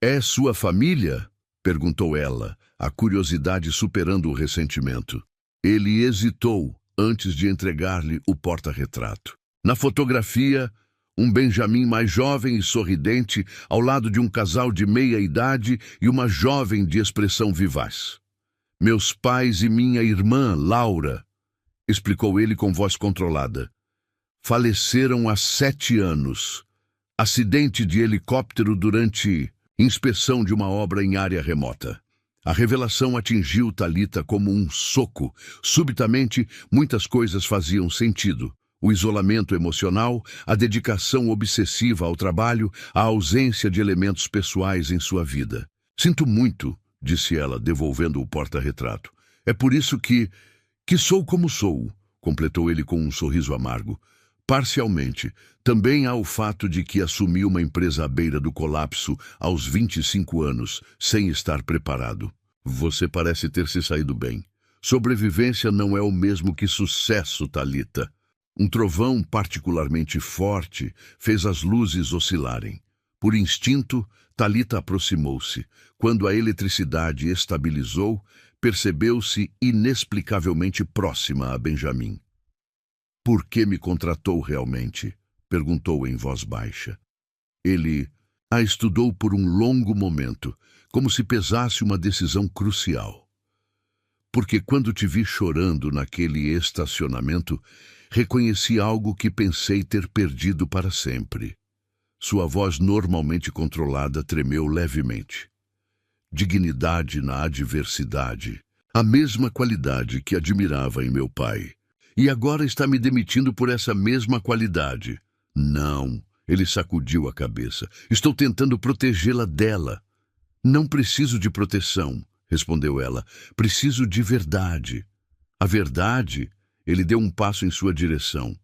"É sua família?", perguntou ela, a curiosidade superando o ressentimento. Ele hesitou, antes de entregar-lhe o porta-retrato. Na fotografia, um Benjamin mais jovem e sorridente, ao lado de um casal de meia-idade e uma jovem de expressão vivaz. Meus pais e minha irmã, Laura, explicou ele com voz controlada, faleceram há 7 anos. Acidente de helicóptero durante inspeção de uma obra em área remota. A revelação atingiu Thalita como um soco. Subitamente, muitas coisas faziam sentido. O isolamento emocional, a dedicação obsessiva ao trabalho, a ausência de elementos pessoais em sua vida. Sinto muito, disse ela, devolvendo o porta-retrato. É por isso que sou como sou, completou ele com um sorriso amargo. Parcialmente, também há o fato de que assumi uma empresa à beira do colapso aos 25 anos, sem estar preparado. Você parece ter se saído bem. Sobrevivência não é o mesmo que sucesso, Thalita. Um trovão particularmente forte fez as luzes oscilarem. Por instinto, Thalita aproximou-se. Quando a eletricidade estabilizou, percebeu-se inexplicavelmente próxima a Benjamin. Por que me contratou realmente? Perguntou em voz baixa. Ele a estudou por um longo momento, como se pesasse uma decisão crucial. Porque quando te vi chorando naquele estacionamento, reconheci algo que pensei ter perdido para sempre. Sua voz normalmente controlada tremeu levemente. Dignidade na adversidade, a mesma qualidade que admirava em meu pai. E agora está me demitindo por essa mesma qualidade. Não, ele sacudiu a cabeça. Estou tentando protegê-la dela. Não preciso de proteção, respondeu ela. Preciso de verdade. A verdade? Ele deu um passo em sua direção.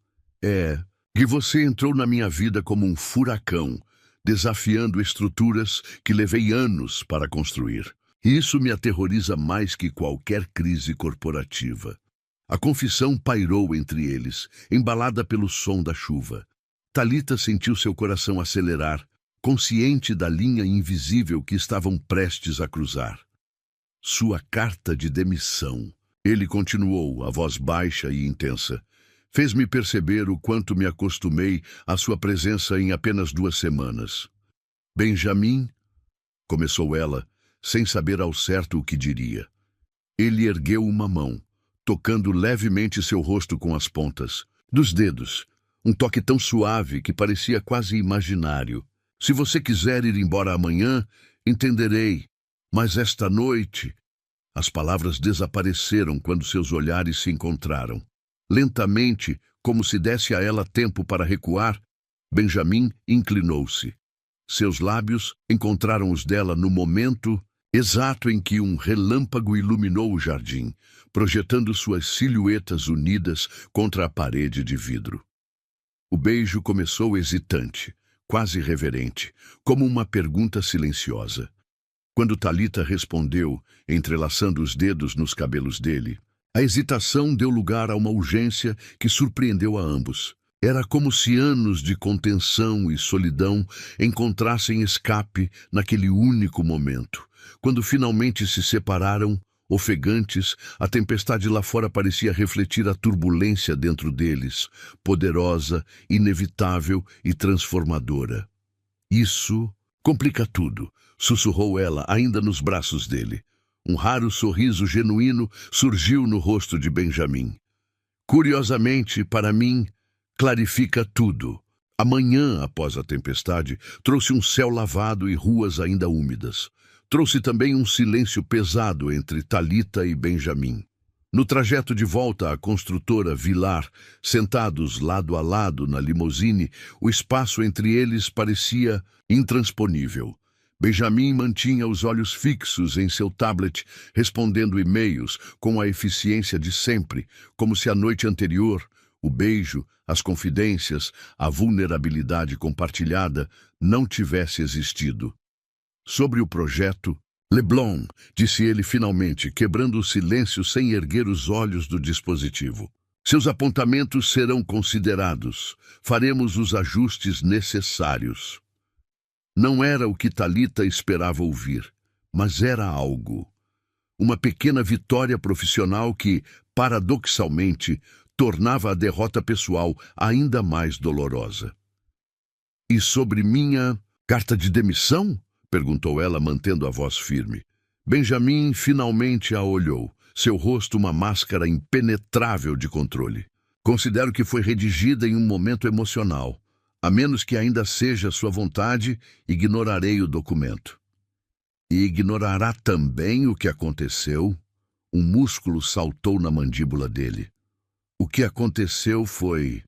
É que você entrou na minha vida como um furacão, desafiando estruturas que levei anos para construir. E isso me aterroriza mais que qualquer crise corporativa. A confissão pairou entre eles, embalada pelo som da chuva. Thalita sentiu seu coração acelerar, consciente da linha invisível que estavam prestes a cruzar. Sua carta de demissão. Ele continuou, a voz baixa e intensa. Fez-me perceber o quanto me acostumei à sua presença em apenas 2 semanas. Benjamin, começou ela, sem saber ao certo o que diria. Ele ergueu uma mão, tocando levemente seu rosto com as pontas dos dedos, um toque tão suave que parecia quase imaginário. Se você quiser ir embora amanhã, entenderei, mas esta noite... As palavras desapareceram quando seus olhares se encontraram. Lentamente, como se desse a ela tempo para recuar, Benjamin inclinou-se. Seus lábios encontraram os dela no momento exato em que um relâmpago iluminou o jardim, projetando suas silhuetas unidas contra a parede de vidro. O beijo começou hesitante, quase reverente, como uma pergunta silenciosa. Quando Thalita respondeu, entrelaçando os dedos nos cabelos dele, a hesitação deu lugar a uma urgência que surpreendeu a ambos. Era como se anos de contenção e solidão encontrassem escape naquele único momento. Quando finalmente se separaram, ofegantes, a tempestade lá fora parecia refletir a turbulência dentro deles, poderosa, inevitável e transformadora. Isso complica tudo, sussurrou ela, ainda nos braços dele. Um raro sorriso genuíno surgiu no rosto de Benjamin. Curiosamente, para mim, clarifica tudo. A manhã após a tempestade trouxe um céu lavado e ruas ainda úmidas. Trouxe também um silêncio pesado entre Thalita e Benjamin. No trajeto de volta à construtora Vilar, sentados lado a lado na limusine, o espaço entre eles parecia intransponível. Benjamin mantinha os olhos fixos em seu tablet, respondendo e-mails com a eficiência de sempre, como se a noite anterior, o beijo, as confidências, a vulnerabilidade compartilhada não tivesse existido. Sobre o projeto, Leblon, disse ele finalmente, quebrando o silêncio sem erguer os olhos do dispositivo. Seus apontamentos serão considerados. Faremos os ajustes necessários. Não era o que Thalita esperava ouvir, mas era algo. Uma pequena vitória profissional que, paradoxalmente, tornava a derrota pessoal ainda mais dolorosa. "E sobre minha carta de demissão?" perguntou ela, mantendo a voz firme. Benjamin finalmente a olhou, seu rosto uma máscara impenetrável de controle. "Considero que foi redigida em um momento emocional. A menos que ainda seja sua vontade, ignorarei o documento." "E ignorará também o que aconteceu?" Um músculo saltou na mandíbula dele. "O que aconteceu foi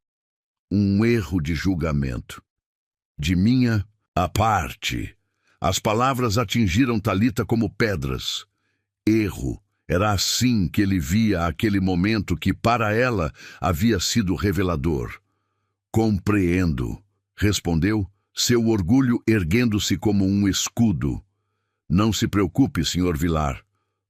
um erro de julgamento. De minha parte." As palavras atingiram Talita como pedras. Erro. Era assim que ele via aquele momento que, para ela, havia sido revelador. "Compreendo", respondeu, seu orgulho erguendo-se como um escudo. "Não se preocupe, Sr. Villar.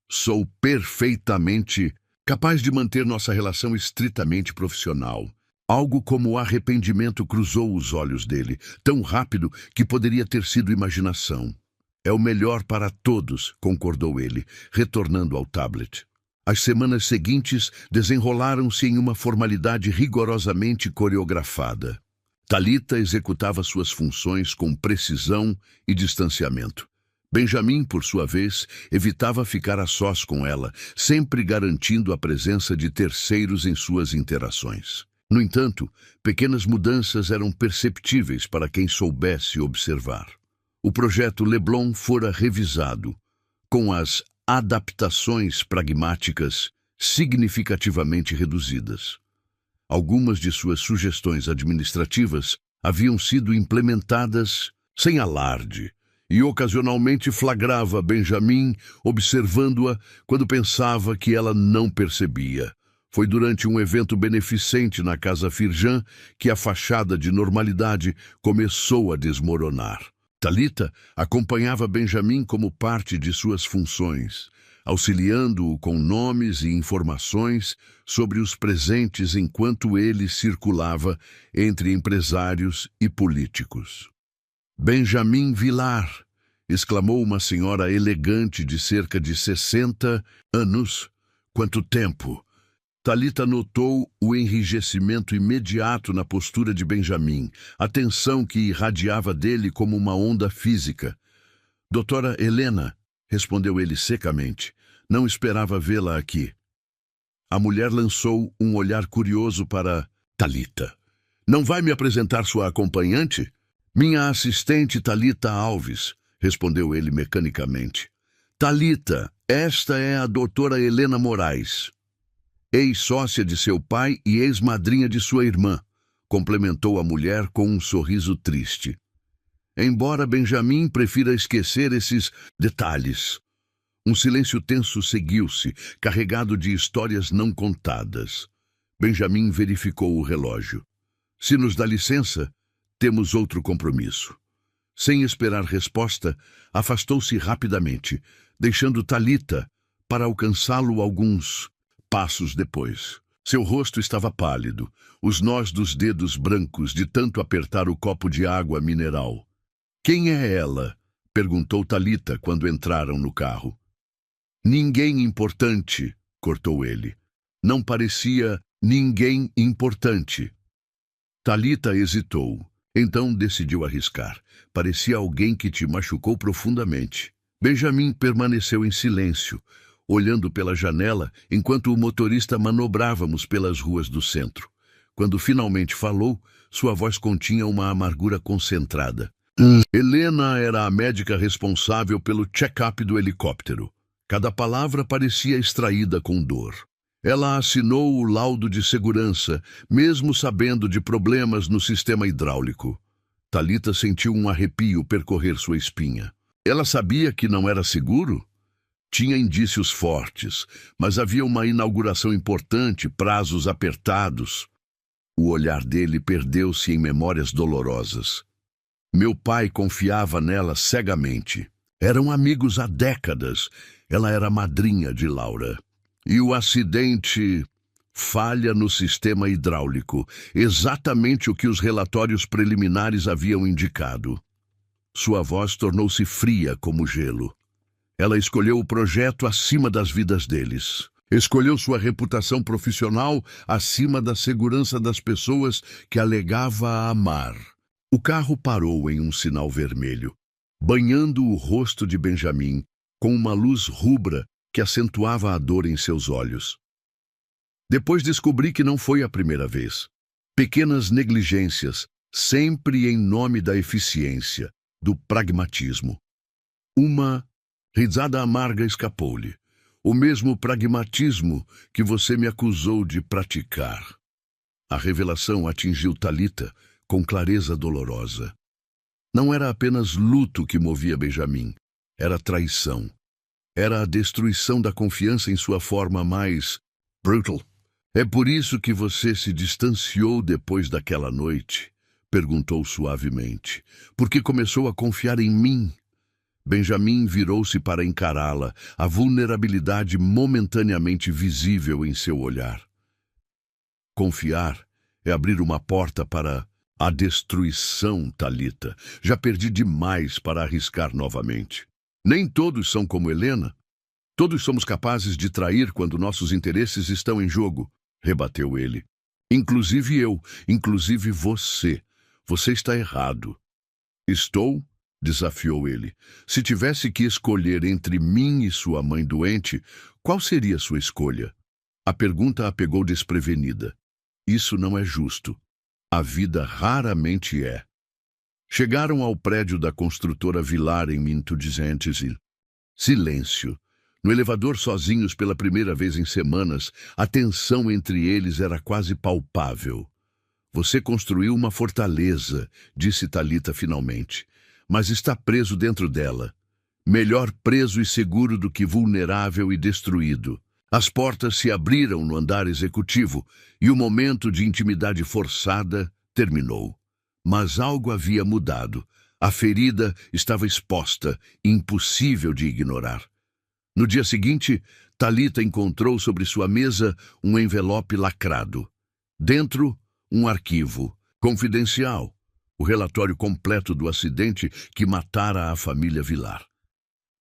Sou perfeitamente capaz de manter nossa relação estritamente profissional." Algo como o arrependimento cruzou os olhos dele, tão rápido que poderia ter sido imaginação. "É o melhor para todos", concordou ele, retornando ao tablet. As semanas seguintes desenrolaram-se em uma formalidade rigorosamente coreografada. Talita executava suas funções com precisão e distanciamento. Benjamin, por sua vez, evitava ficar a sós com ela, sempre garantindo a presença de terceiros em suas interações. No entanto, pequenas mudanças eram perceptíveis para quem soubesse observar. O projeto Leblon fora revisado, com as adaptações pragmáticas significativamente reduzidas. Algumas de suas sugestões administrativas haviam sido implementadas sem alarde, e ocasionalmente flagrava Benjamin observando-a quando pensava que ela não percebia. Foi durante um evento beneficente na Casa Firjan que a fachada de normalidade começou a desmoronar. Talita acompanhava Benjamin como parte de suas funções, auxiliando-o com nomes e informações sobre os presentes enquanto ele circulava entre empresários e políticos. "Benjamin Villar", exclamou uma senhora elegante de cerca de 60 anos. "Quanto tempo!" Talita notou o enrijecimento imediato na postura de Benjamin, a tensão que irradiava dele como uma onda física. "Doutora Helena", respondeu ele secamente, "não esperava vê-la aqui." A mulher lançou um olhar curioso para Talita. "Não vai me apresentar sua acompanhante?" "Minha assistente Talita Alves", respondeu ele mecanicamente. "Talita, esta é a doutora Helena Moraes, ex-sócia de seu pai e ex-madrinha de sua irmã", complementou a mulher com um sorriso triste. Embora Benjamin prefira esquecer esses detalhes. Um silêncio tenso seguiu-se, carregado de histórias não contadas. Benjamin verificou o relógio. "Se nos dá licença, temos outro compromisso." Sem esperar resposta, afastou-se rapidamente, deixando Talita para alcançá-lo alguns passos depois. Seu rosto estava pálido, os nós dos dedos brancos de tanto apertar o copo de água mineral. "Quem é ela?" perguntou Talita quando entraram no carro. "Ninguém importante", cortou ele. "Não parecia ninguém importante." Talita hesitou, então decidiu arriscar. "Parecia alguém que te machucou profundamente." Benjamin permaneceu em silêncio, olhando pela janela enquanto o motorista manobrávamos pelas ruas do centro. Quando finalmente falou, sua voz continha uma amargura concentrada. Helena era a médica responsável pelo check-up do helicóptero. Cada palavra parecia extraída com dor. Ela assinou o laudo de segurança, mesmo sabendo de problemas no sistema hidráulico. Talita sentiu um arrepio percorrer sua espinha. Ela sabia que não era seguro? Tinha indícios fortes, mas havia uma inauguração importante, prazos apertados. O olhar dele perdeu-se em memórias dolorosas. Meu pai confiava nela cegamente. Eram amigos há décadas. Ela era madrinha de Laura. E o acidente... falha no sistema hidráulico, exatamente o que os relatórios preliminares haviam indicado. Sua voz tornou-se fria como gelo. Ela escolheu o projeto acima das vidas deles. Escolheu sua reputação profissional acima da segurança das pessoas que alegava amar. O carro parou em um sinal vermelho, banhando o rosto de Benjamin com uma luz rubra que acentuava a dor em seus olhos. Depois descobri que não foi a primeira vez. Pequenas negligências, sempre em nome da eficiência, do pragmatismo. Uma risada amarga escapou-lhe. O mesmo pragmatismo que você me acusou de praticar. A revelação atingiu Thalita com clareza dolorosa. Não era apenas luto que movia Benjamin, era traição. Era a destruição da confiança em sua forma mais brutal. É por isso que você se distanciou depois daquela noite? Perguntou suavemente. Porque começou a confiar em mim. Benjamin virou-se para encará-la, a vulnerabilidade momentaneamente visível em seu olhar. Confiar é abrir uma porta para a destruição, Thalita. Já perdi demais para arriscar novamente. Nem todos são como Helena. Todos somos capazes de trair quando nossos interesses estão em jogo, rebateu ele. Inclusive eu, inclusive você. Você está errado. Estou? Desafiou ele. Se tivesse que escolher entre mim e sua mãe doente, qual seria sua escolha? A pergunta a pegou desprevenida. Isso não é justo. A vida raramente é. Chegaram ao prédio da construtora Vilar em Mintudizentes. Silêncio. No elevador sozinhos pela primeira vez em semanas, a tensão entre eles era quase palpável. Você construiu uma fortaleza, disse Thalita finalmente, mas está preso dentro dela. Melhor preso e seguro do que vulnerável e destruído. As portas se abriram no andar executivo e o momento de intimidade forçada terminou. Mas algo havia mudado. A ferida estava exposta, impossível de ignorar. No dia seguinte, Thalita encontrou sobre sua mesa um envelope lacrado. Dentro, um arquivo confidencial. O relatório completo do acidente que matara a família Vilar.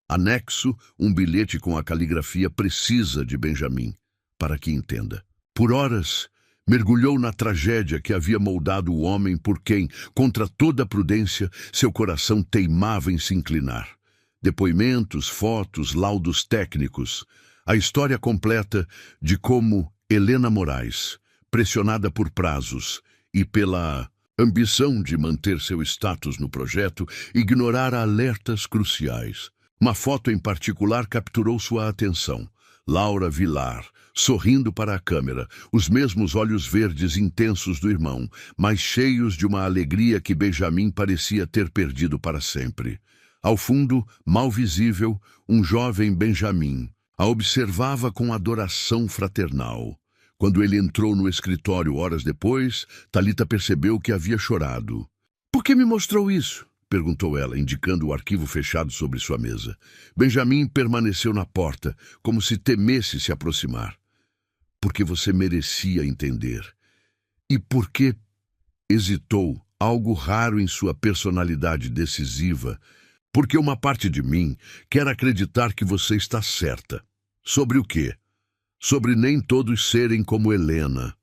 Anexo, um bilhete com a caligrafia precisa de Benjamin, para que entenda. Por horas, mergulhou na tragédia que havia moldado o homem por quem, contra toda prudência, seu coração teimava em se inclinar. Depoimentos, fotos, laudos técnicos. A história completa de como Helena Moraes, pressionada por prazos e pela ambição de manter seu status no projeto, ignorara alertas cruciais. Uma foto em particular capturou sua atenção. Laura Vilar, sorrindo para a câmera, os mesmos olhos verdes intensos do irmão, mas cheios de uma alegria que Benjamin parecia ter perdido para sempre. Ao fundo, mal visível, um jovem Benjamin a observava com adoração fraternal. Quando ele entrou no escritório horas depois, Thalita percebeu que havia chorado. "Por que me mostrou isso?" perguntou ela, indicando o arquivo fechado sobre sua mesa. Benjamin permaneceu na porta, como se temesse se aproximar. "Porque você merecia entender." "E por que?" hesitou, algo raro em sua personalidade decisiva. "Porque uma parte de mim quer acreditar que você está certa." "Sobre o quê?" "Sobre nem todos serem como Helena."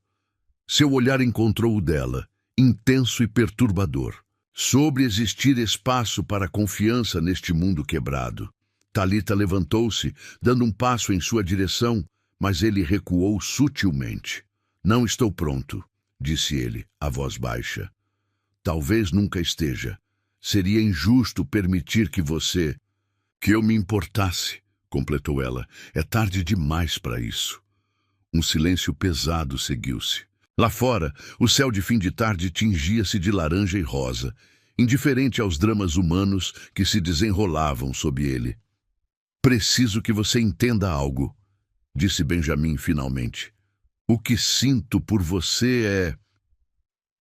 Seu olhar encontrou o dela, intenso e perturbador. "Sobre existir espaço para confiança neste mundo quebrado." Thalita levantou-se, dando um passo em sua direção, mas ele recuou sutilmente. "Não estou pronto," disse ele, a voz baixa. "Talvez nunca esteja. Seria injusto permitir que você... que eu me importasse," completou ela. "É tarde demais para isso." Um silêncio pesado seguiu-se. Lá fora, o céu de fim de tarde tingia-se de laranja e rosa, indiferente aos dramas humanos que se desenrolavam sob ele. "Preciso que você entenda algo," disse Benjamin finalmente. "O que sinto por você é..."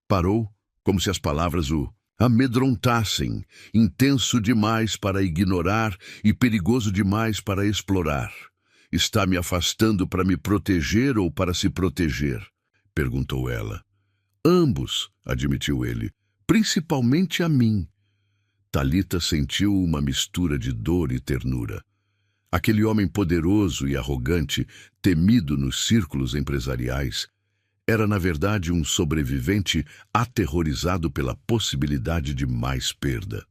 Parou, como se as palavras o amedrontassem, intenso demais para ignorar e perigoso demais para explorar. "Está me afastando para me proteger ou para se proteger?" perguntou ela. "Ambos," admitiu ele, "principalmente a mim." Thalita sentiu uma mistura de dor e ternura. Aquele homem poderoso e arrogante, temido nos círculos empresariais, era na verdade um sobrevivente aterrorizado pela possibilidade de mais perda.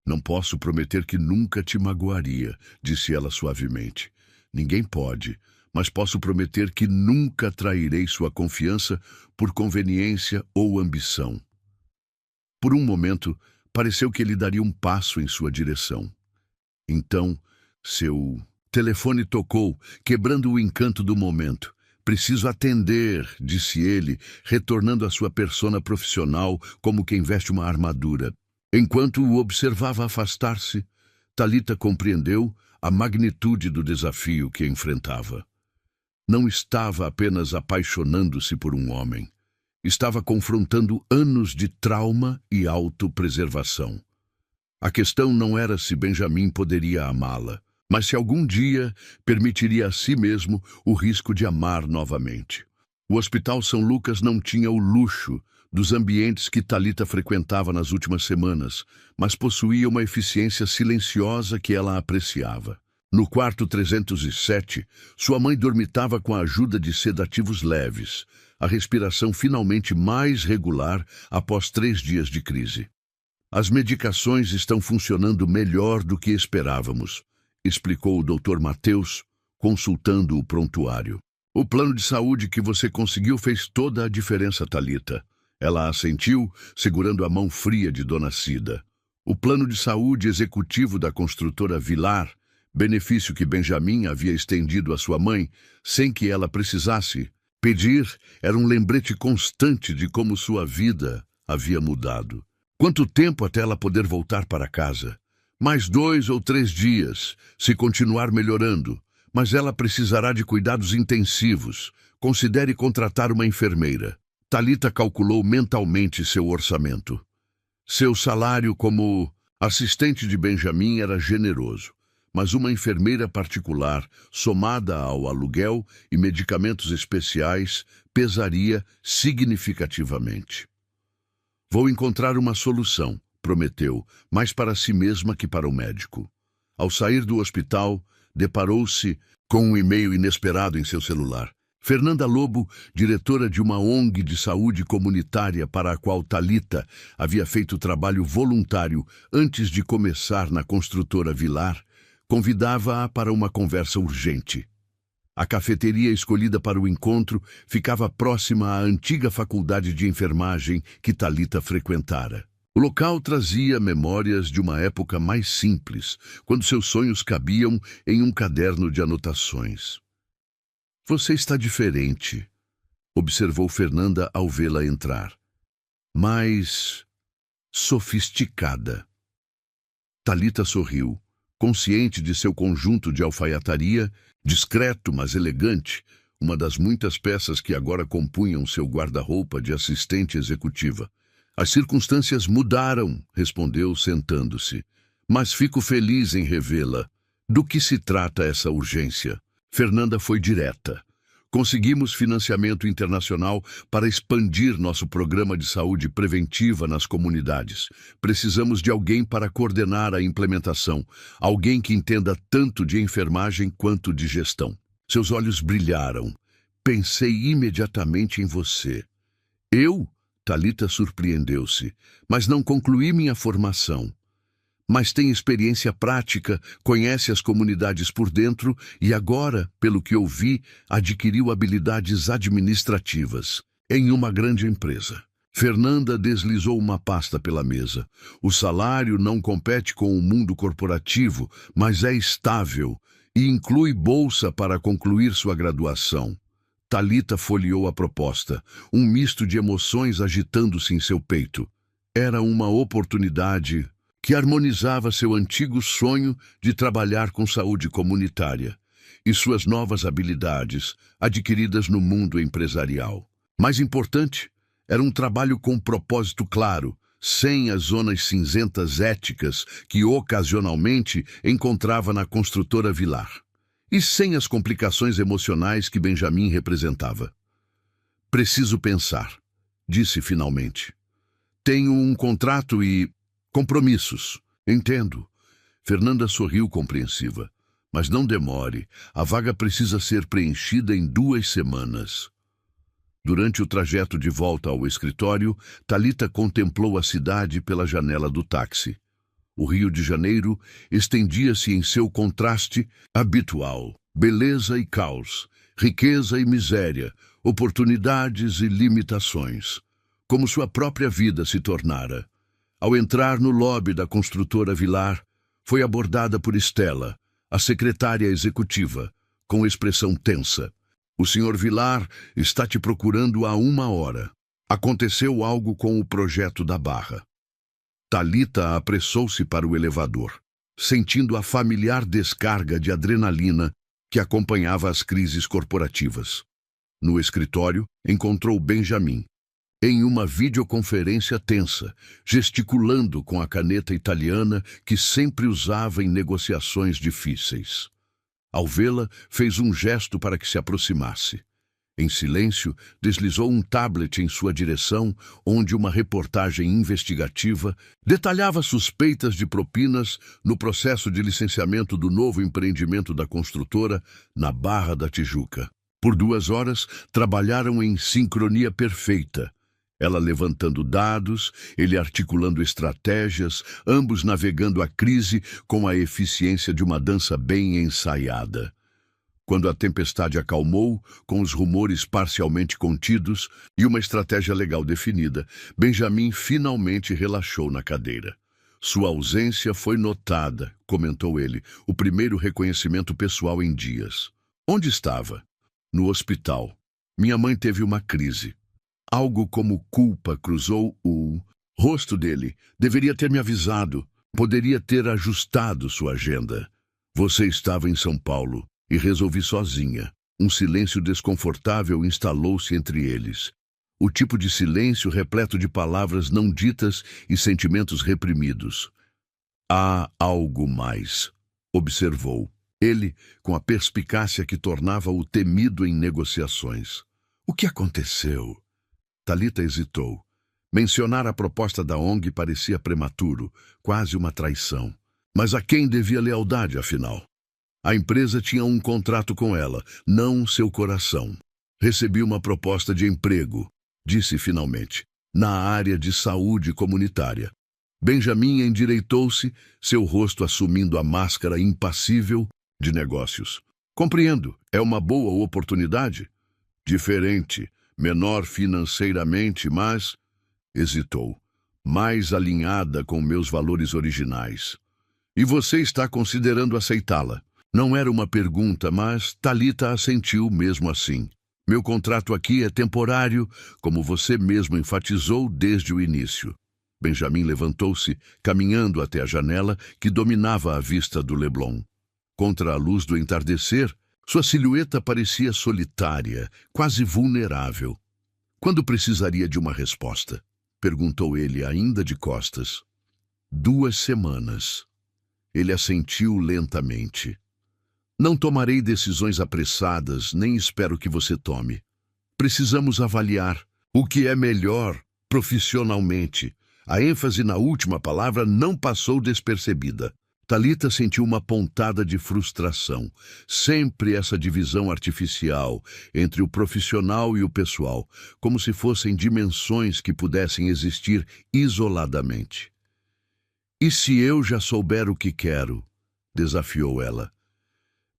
Não posso prometer que nunca te magoaria, disse ela suavemente. Ninguém pode, mas posso prometer que nunca trairei sua confiança por conveniência ou ambição. Por um momento, pareceu que ele daria um passo em sua direção. Então, seu telefone tocou, quebrando o encanto do momento. Preciso atender, disse ele, retornando à sua persona profissional como quem veste uma armadura. Enquanto o observava afastar-se, Thalita compreendeu a magnitude do desafio que enfrentava. Não estava apenas apaixonando-se por um homem. Estava confrontando anos de trauma e autopreservação. A questão não era se Benjamin poderia amá-la, mas se algum dia permitiria a si mesmo o risco de amar novamente. O Hospital São Lucas não tinha o luxo dos ambientes que Thalita frequentava nas últimas semanas, mas possuía uma eficiência silenciosa que ela apreciava. No quarto 307, sua mãe dormitava com a ajuda de sedativos leves, a respiração finalmente mais regular após 3 dias de crise. As medicações estão funcionando melhor do que esperávamos, explicou o Dr. Mateus, consultando o prontuário. O plano de saúde que você conseguiu fez toda a diferença, Thalita. Ela assentiu, segurando a mão fria de Dona Cida. O plano de saúde executivo da construtora Vilar, benefício que Benjamin havia estendido à sua mãe, sem que ela precisasse pedir, era um lembrete constante de como sua vida havia mudado. Quanto tempo até ela poder voltar para casa? Mais 2 ou 3 dias, se continuar melhorando, mas ela precisará de cuidados intensivos. Considere contratar uma enfermeira. Thalita calculou mentalmente seu orçamento. Seu salário como assistente de Benjamin era generoso, mas uma enfermeira particular, somada ao aluguel e medicamentos especiais, pesaria significativamente. Vou encontrar uma solução, prometeu, mais para si mesma que para o médico. Ao sair do hospital, deparou-se com um e-mail inesperado em seu celular. Fernanda Lobo, diretora de uma ONG de saúde comunitária para a qual Thalita havia feito trabalho voluntário antes de começar na construtora Vilar, convidava-a para uma conversa urgente. A cafeteria escolhida para o encontro ficava próxima à antiga faculdade de enfermagem que Thalita frequentara. O local trazia memórias de uma época mais simples, quando seus sonhos cabiam em um caderno de anotações. Você está diferente, observou Fernanda ao vê-la entrar. Mais sofisticada. Thalita sorriu, consciente de seu conjunto de alfaiataria, discreto mas elegante, uma das muitas peças que agora compunham seu guarda-roupa de assistente executiva. As circunstâncias mudaram, respondeu, sentando-se. Mas fico feliz em revê-la. Do que se trata essa urgência? Fernanda foi direta. Conseguimos financiamento internacional para expandir nosso programa de saúde preventiva nas comunidades. Precisamos de alguém para coordenar a implementação, alguém que entenda tanto de enfermagem quanto de gestão. Seus olhos brilharam. Pensei imediatamente em você. Eu? Thalita surpreendeu-se, mas não concluí minha formação. Mas tem experiência prática, conhece as comunidades por dentro e agora, pelo que ouvi, adquiriu habilidades administrativas em uma grande empresa. Fernanda deslizou uma pasta pela mesa. O salário não compete com o mundo corporativo, mas é estável e inclui bolsa para concluir sua graduação. Thalita folheou a proposta, um misto de emoções agitando-se em seu peito. Era uma oportunidade que harmonizava seu antigo sonho de trabalhar com saúde comunitária e suas novas habilidades adquiridas no mundo empresarial. Mais importante, era um trabalho com um propósito claro, sem as zonas cinzentas éticas que ocasionalmente encontrava na construtora Vilar. E sem as complicações emocionais que Benjamin representava. Preciso pensar, disse finalmente. Tenho um contrato e compromissos. Entendo. Fernanda sorriu compreensiva. Mas não demore, a vaga precisa ser preenchida em 2 semanas. Durante o trajeto de volta ao escritório, Thalita contemplou a cidade pela janela do táxi. O Rio de Janeiro estendia-se em seu contraste habitual. Beleza e caos, riqueza e miséria, oportunidades e limitações. Como sua própria vida se tornara. Ao entrar no lobby da construtora Vilar, foi abordada por Estela, a secretária executiva, com expressão tensa. O Sr. Vilar está te procurando há 1 hora. Aconteceu algo com o projeto da Barra. Thalita apressou-se para o elevador, sentindo a familiar descarga de adrenalina que acompanhava as crises corporativas. No escritório, encontrou Benjamin, em uma videoconferência tensa, gesticulando com a caneta italiana que sempre usava em negociações difíceis. Ao vê-la, fez um gesto para que se aproximasse. Em silêncio, deslizou um tablet em sua direção, onde uma reportagem investigativa detalhava suspeitas de propinas no processo de licenciamento do novo empreendimento da construtora na Barra da Tijuca. Por 2 horas, trabalharam em sincronia perfeita. Ela levantando dados, ele articulando estratégias, ambos navegando a crise com a eficiência de uma dança bem ensaiada. Quando a tempestade acalmou, com os rumores parcialmente contidos e uma estratégia legal definida, Benjamin finalmente relaxou na cadeira. Sua ausência foi notada, comentou ele, o primeiro reconhecimento pessoal em dias. Onde estava? No hospital. Minha mãe teve uma crise. Algo como culpa cruzou o rosto dele. Deveria ter me avisado. Poderia ter ajustado sua agenda. Você estava em São Paulo e resolvi sozinha. Um silêncio desconfortável instalou-se entre eles. O tipo de silêncio repleto de palavras não ditas e sentimentos reprimidos. Há algo mais, observou. Ele, com a perspicácia que tornava-o temido em negociações. O que aconteceu? Thalita hesitou. Mencionar a proposta da ONG parecia prematuro, quase uma traição. Mas a quem devia lealdade, afinal? A empresa tinha um contrato com ela, não seu coração. Recebi uma proposta de emprego, disse finalmente, na área de saúde comunitária. Benjamin endireitou-se, seu rosto assumindo a máscara impassível de negócios. Compreendo, é uma boa oportunidade? Diferente. Menor financeiramente, mas, hesitou, mais alinhada com meus valores originais. E você está considerando aceitá-la? Não era uma pergunta, mas Thalita assentiu mesmo assim. Meu contrato aqui é temporário, como você mesmo enfatizou desde o início. Benjamin levantou-se, caminhando até a janela que dominava a vista do Leblon. Contra a luz do entardecer, sua silhueta parecia solitária, quase vulnerável. Quando precisaria de uma resposta? Perguntou ele, ainda de costas. 2 semanas. Ele assentiu lentamente. Não tomarei decisões apressadas, nem espero que você tome. Precisamos avaliar o que é melhor profissionalmente. A ênfase na última palavra não passou despercebida. Thalita sentiu uma pontada de frustração. Sempre essa divisão artificial entre o profissional e o pessoal, como se fossem dimensões que pudessem existir isoladamente. E se eu já souber o que quero? Desafiou ela.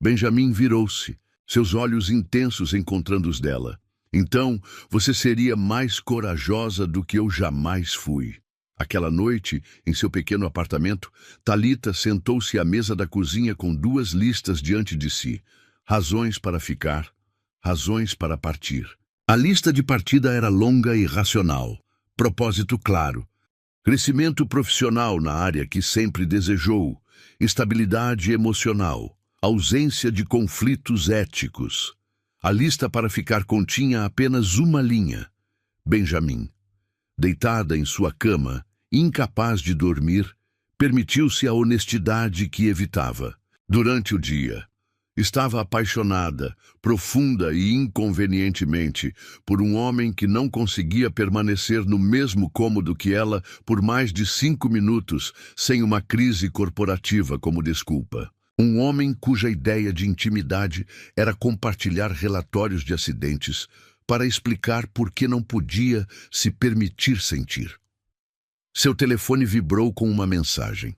Benjamin virou-se, seus olhos intensos encontrando os dela. Então, você seria mais corajosa do que eu jamais fui. Aquela noite, em seu pequeno apartamento, Thalita sentou-se à mesa da cozinha com 2 listas diante de si. Razões para ficar, razões para partir. A lista de partida era longa e racional. Propósito claro. Crescimento profissional na área que sempre desejou. Estabilidade emocional. Ausência de conflitos éticos. A lista para ficar continha apenas uma linha. Benjamin. Deitada em sua cama, incapaz de dormir, permitiu-se a honestidade que evitava. Durante o dia, estava apaixonada, profunda e inconvenientemente, por um homem que não conseguia permanecer no mesmo cômodo que ela por mais de 5 minutos, sem uma crise corporativa como desculpa. Um homem cuja ideia de intimidade era compartilhar relatórios de acidentes para explicar por que não podia se permitir sentir. Seu telefone vibrou com uma mensagem.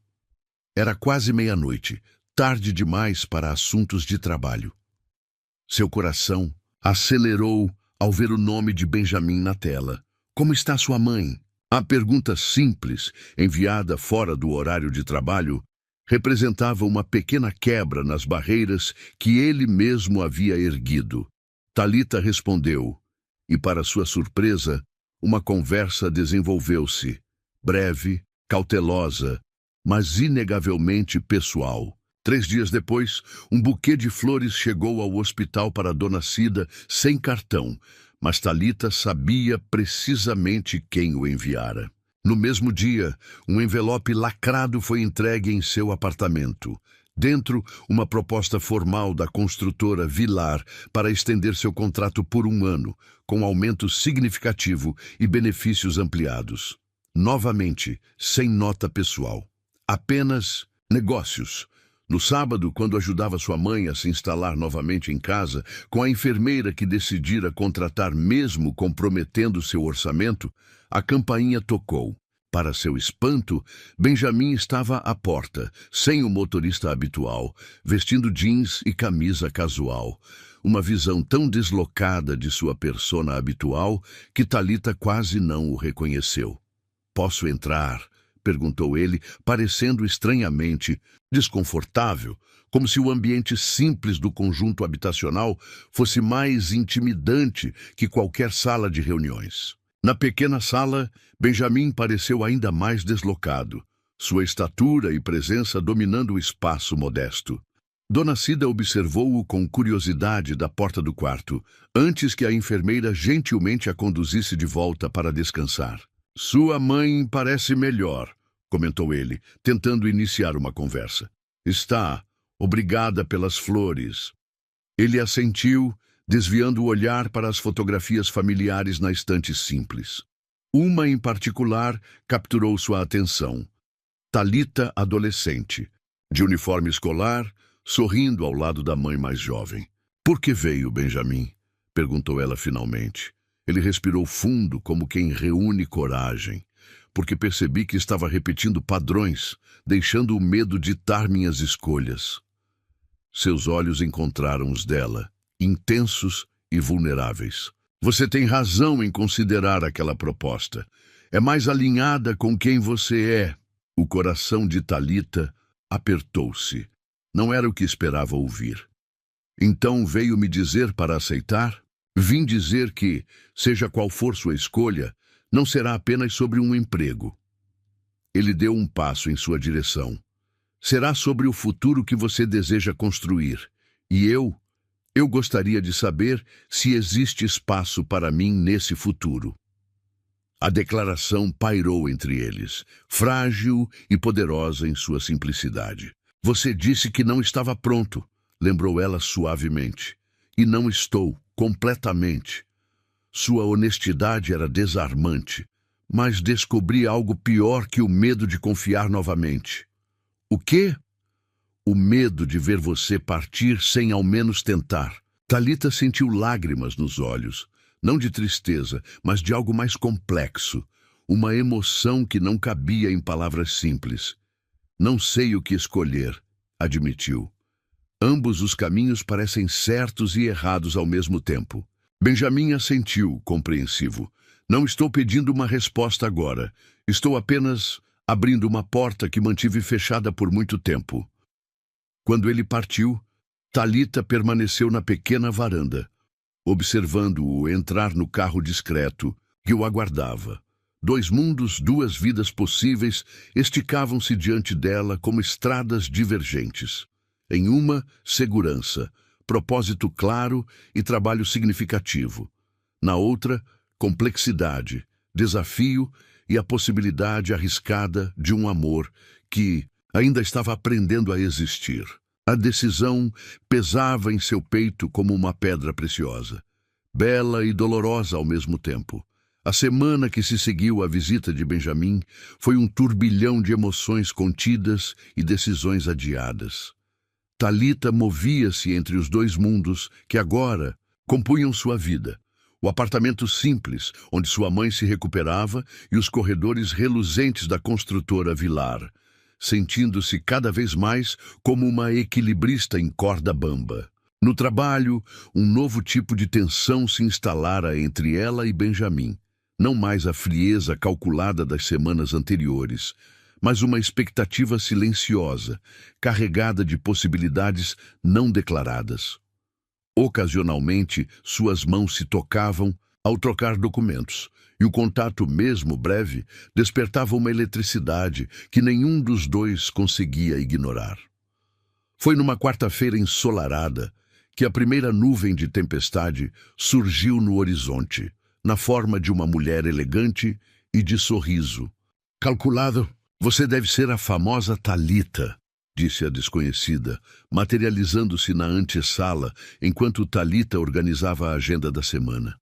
Era quase meia-noite, tarde demais para assuntos de trabalho. Seu coração acelerou ao ver o nome de Benjamin na tela. Como está sua mãe? A pergunta simples, enviada fora do horário de trabalho, representava uma pequena quebra nas barreiras que ele mesmo havia erguido. Talita respondeu, e para sua surpresa, uma conversa desenvolveu-se, breve, cautelosa, mas inegavelmente pessoal. 3 dias depois, um buquê de flores chegou ao hospital para Dona Cida sem cartão, mas Talita sabia precisamente quem o enviara. No mesmo dia, um envelope lacrado foi entregue em seu apartamento. Dentro, uma proposta formal da construtora Vilar para estender seu contrato por 1 ano, com aumento significativo e benefícios ampliados. Novamente, sem nota pessoal. Apenas negócios. No sábado, quando ajudava sua mãe a se instalar novamente em casa, com a enfermeira que decidira contratar mesmo comprometendo seu orçamento, a campainha tocou. Para seu espanto, Benjamin estava à porta, sem o motorista habitual, vestindo jeans e camisa casual. Uma visão tão deslocada de sua persona habitual que Talita quase não o reconheceu. "Posso entrar?" perguntou ele, parecendo estranhamente desconfortável, como se o ambiente simples do conjunto habitacional fosse mais intimidante que qualquer sala de reuniões. Na pequena sala, Benjamin pareceu ainda mais deslocado, sua estatura e presença dominando o espaço modesto. Dona Cida observou-o com curiosidade da porta do quarto, antes que a enfermeira gentilmente a conduzisse de volta para descansar. "Sua mãe parece melhor", comentou ele, tentando iniciar uma conversa. "Está. Obrigada pelas flores." Ele assentiu, desviando o olhar para as fotografias familiares na estante simples. Uma em particular capturou sua atenção. Talita adolescente, de uniforme escolar, sorrindo ao lado da mãe mais jovem. "Por que veio, Benjamin?" perguntou ela finalmente. Ele respirou fundo, como quem reúne coragem, porque percebi que estava repetindo padrões, deixando o medo ditar minhas escolhas. Seus olhos encontraram os dela, intensos e vulneráveis. "Você tem razão em considerar aquela proposta. É mais alinhada com quem você é." O coração de Talita apertou-se. Não era o que esperava ouvir. "Então veio me dizer para aceitar?" "Vim dizer que, seja qual for sua escolha, não será apenas sobre um emprego." Ele deu um passo em sua direção. "Será sobre o futuro que você deseja construir. E eu gostaria de saber se existe espaço para mim nesse futuro." A declaração pairou entre eles, frágil e poderosa em sua simplicidade. "Você disse que não estava pronto", lembrou ela suavemente. "E não estou, completamente." Sua honestidade era desarmante, mas descobri algo pior que o medo de confiar novamente. "O quê?" "O medo de ver você partir sem ao menos tentar." Talita sentiu lágrimas nos olhos, não de tristeza, mas de algo mais complexo, uma emoção que não cabia em palavras simples. "Não sei o que escolher", admitiu. "Ambos os caminhos parecem certos e errados ao mesmo tempo." Benjamin assentiu, compreensivo. "Não estou pedindo uma resposta agora. Estou apenas abrindo uma porta que mantive fechada por muito tempo." Quando ele partiu, Talita permaneceu na pequena varanda, observando-o entrar no carro discreto que o aguardava. 2 mundos, 2 vidas possíveis esticavam-se diante dela como estradas divergentes. Em uma, segurança, propósito claro e trabalho significativo. Na outra, complexidade, desafio e a possibilidade arriscada de um amor que ainda estava aprendendo a existir. A decisão pesava em seu peito como uma pedra preciosa, bela e dolorosa ao mesmo tempo. A semana que se seguiu à visita de Benjamin foi um turbilhão de emoções contidas e decisões adiadas. Talita movia-se entre os dois mundos que agora compunham sua vida. O apartamento simples, onde sua mãe se recuperava, e os corredores reluzentes da construtora Vilar, sentindo-se cada vez mais como uma equilibrista em corda bamba. No trabalho, um novo tipo de tensão se instalara entre ela e Benjamin. Não mais a frieza calculada das semanas anteriores, mas uma expectativa silenciosa, carregada de possibilidades não declaradas. Ocasionalmente, suas mãos se tocavam ao trocar documentos, e o contato, mesmo breve, despertava uma eletricidade que nenhum dos dois conseguia ignorar. Foi numa quarta-feira ensolarada que a primeira nuvem de tempestade surgiu no horizonte, na forma de uma mulher elegante e de sorriso. "Calculado, você deve ser a famosa Talita", disse a desconhecida, materializando-se na antessala enquanto Talita organizava a agenda da semana.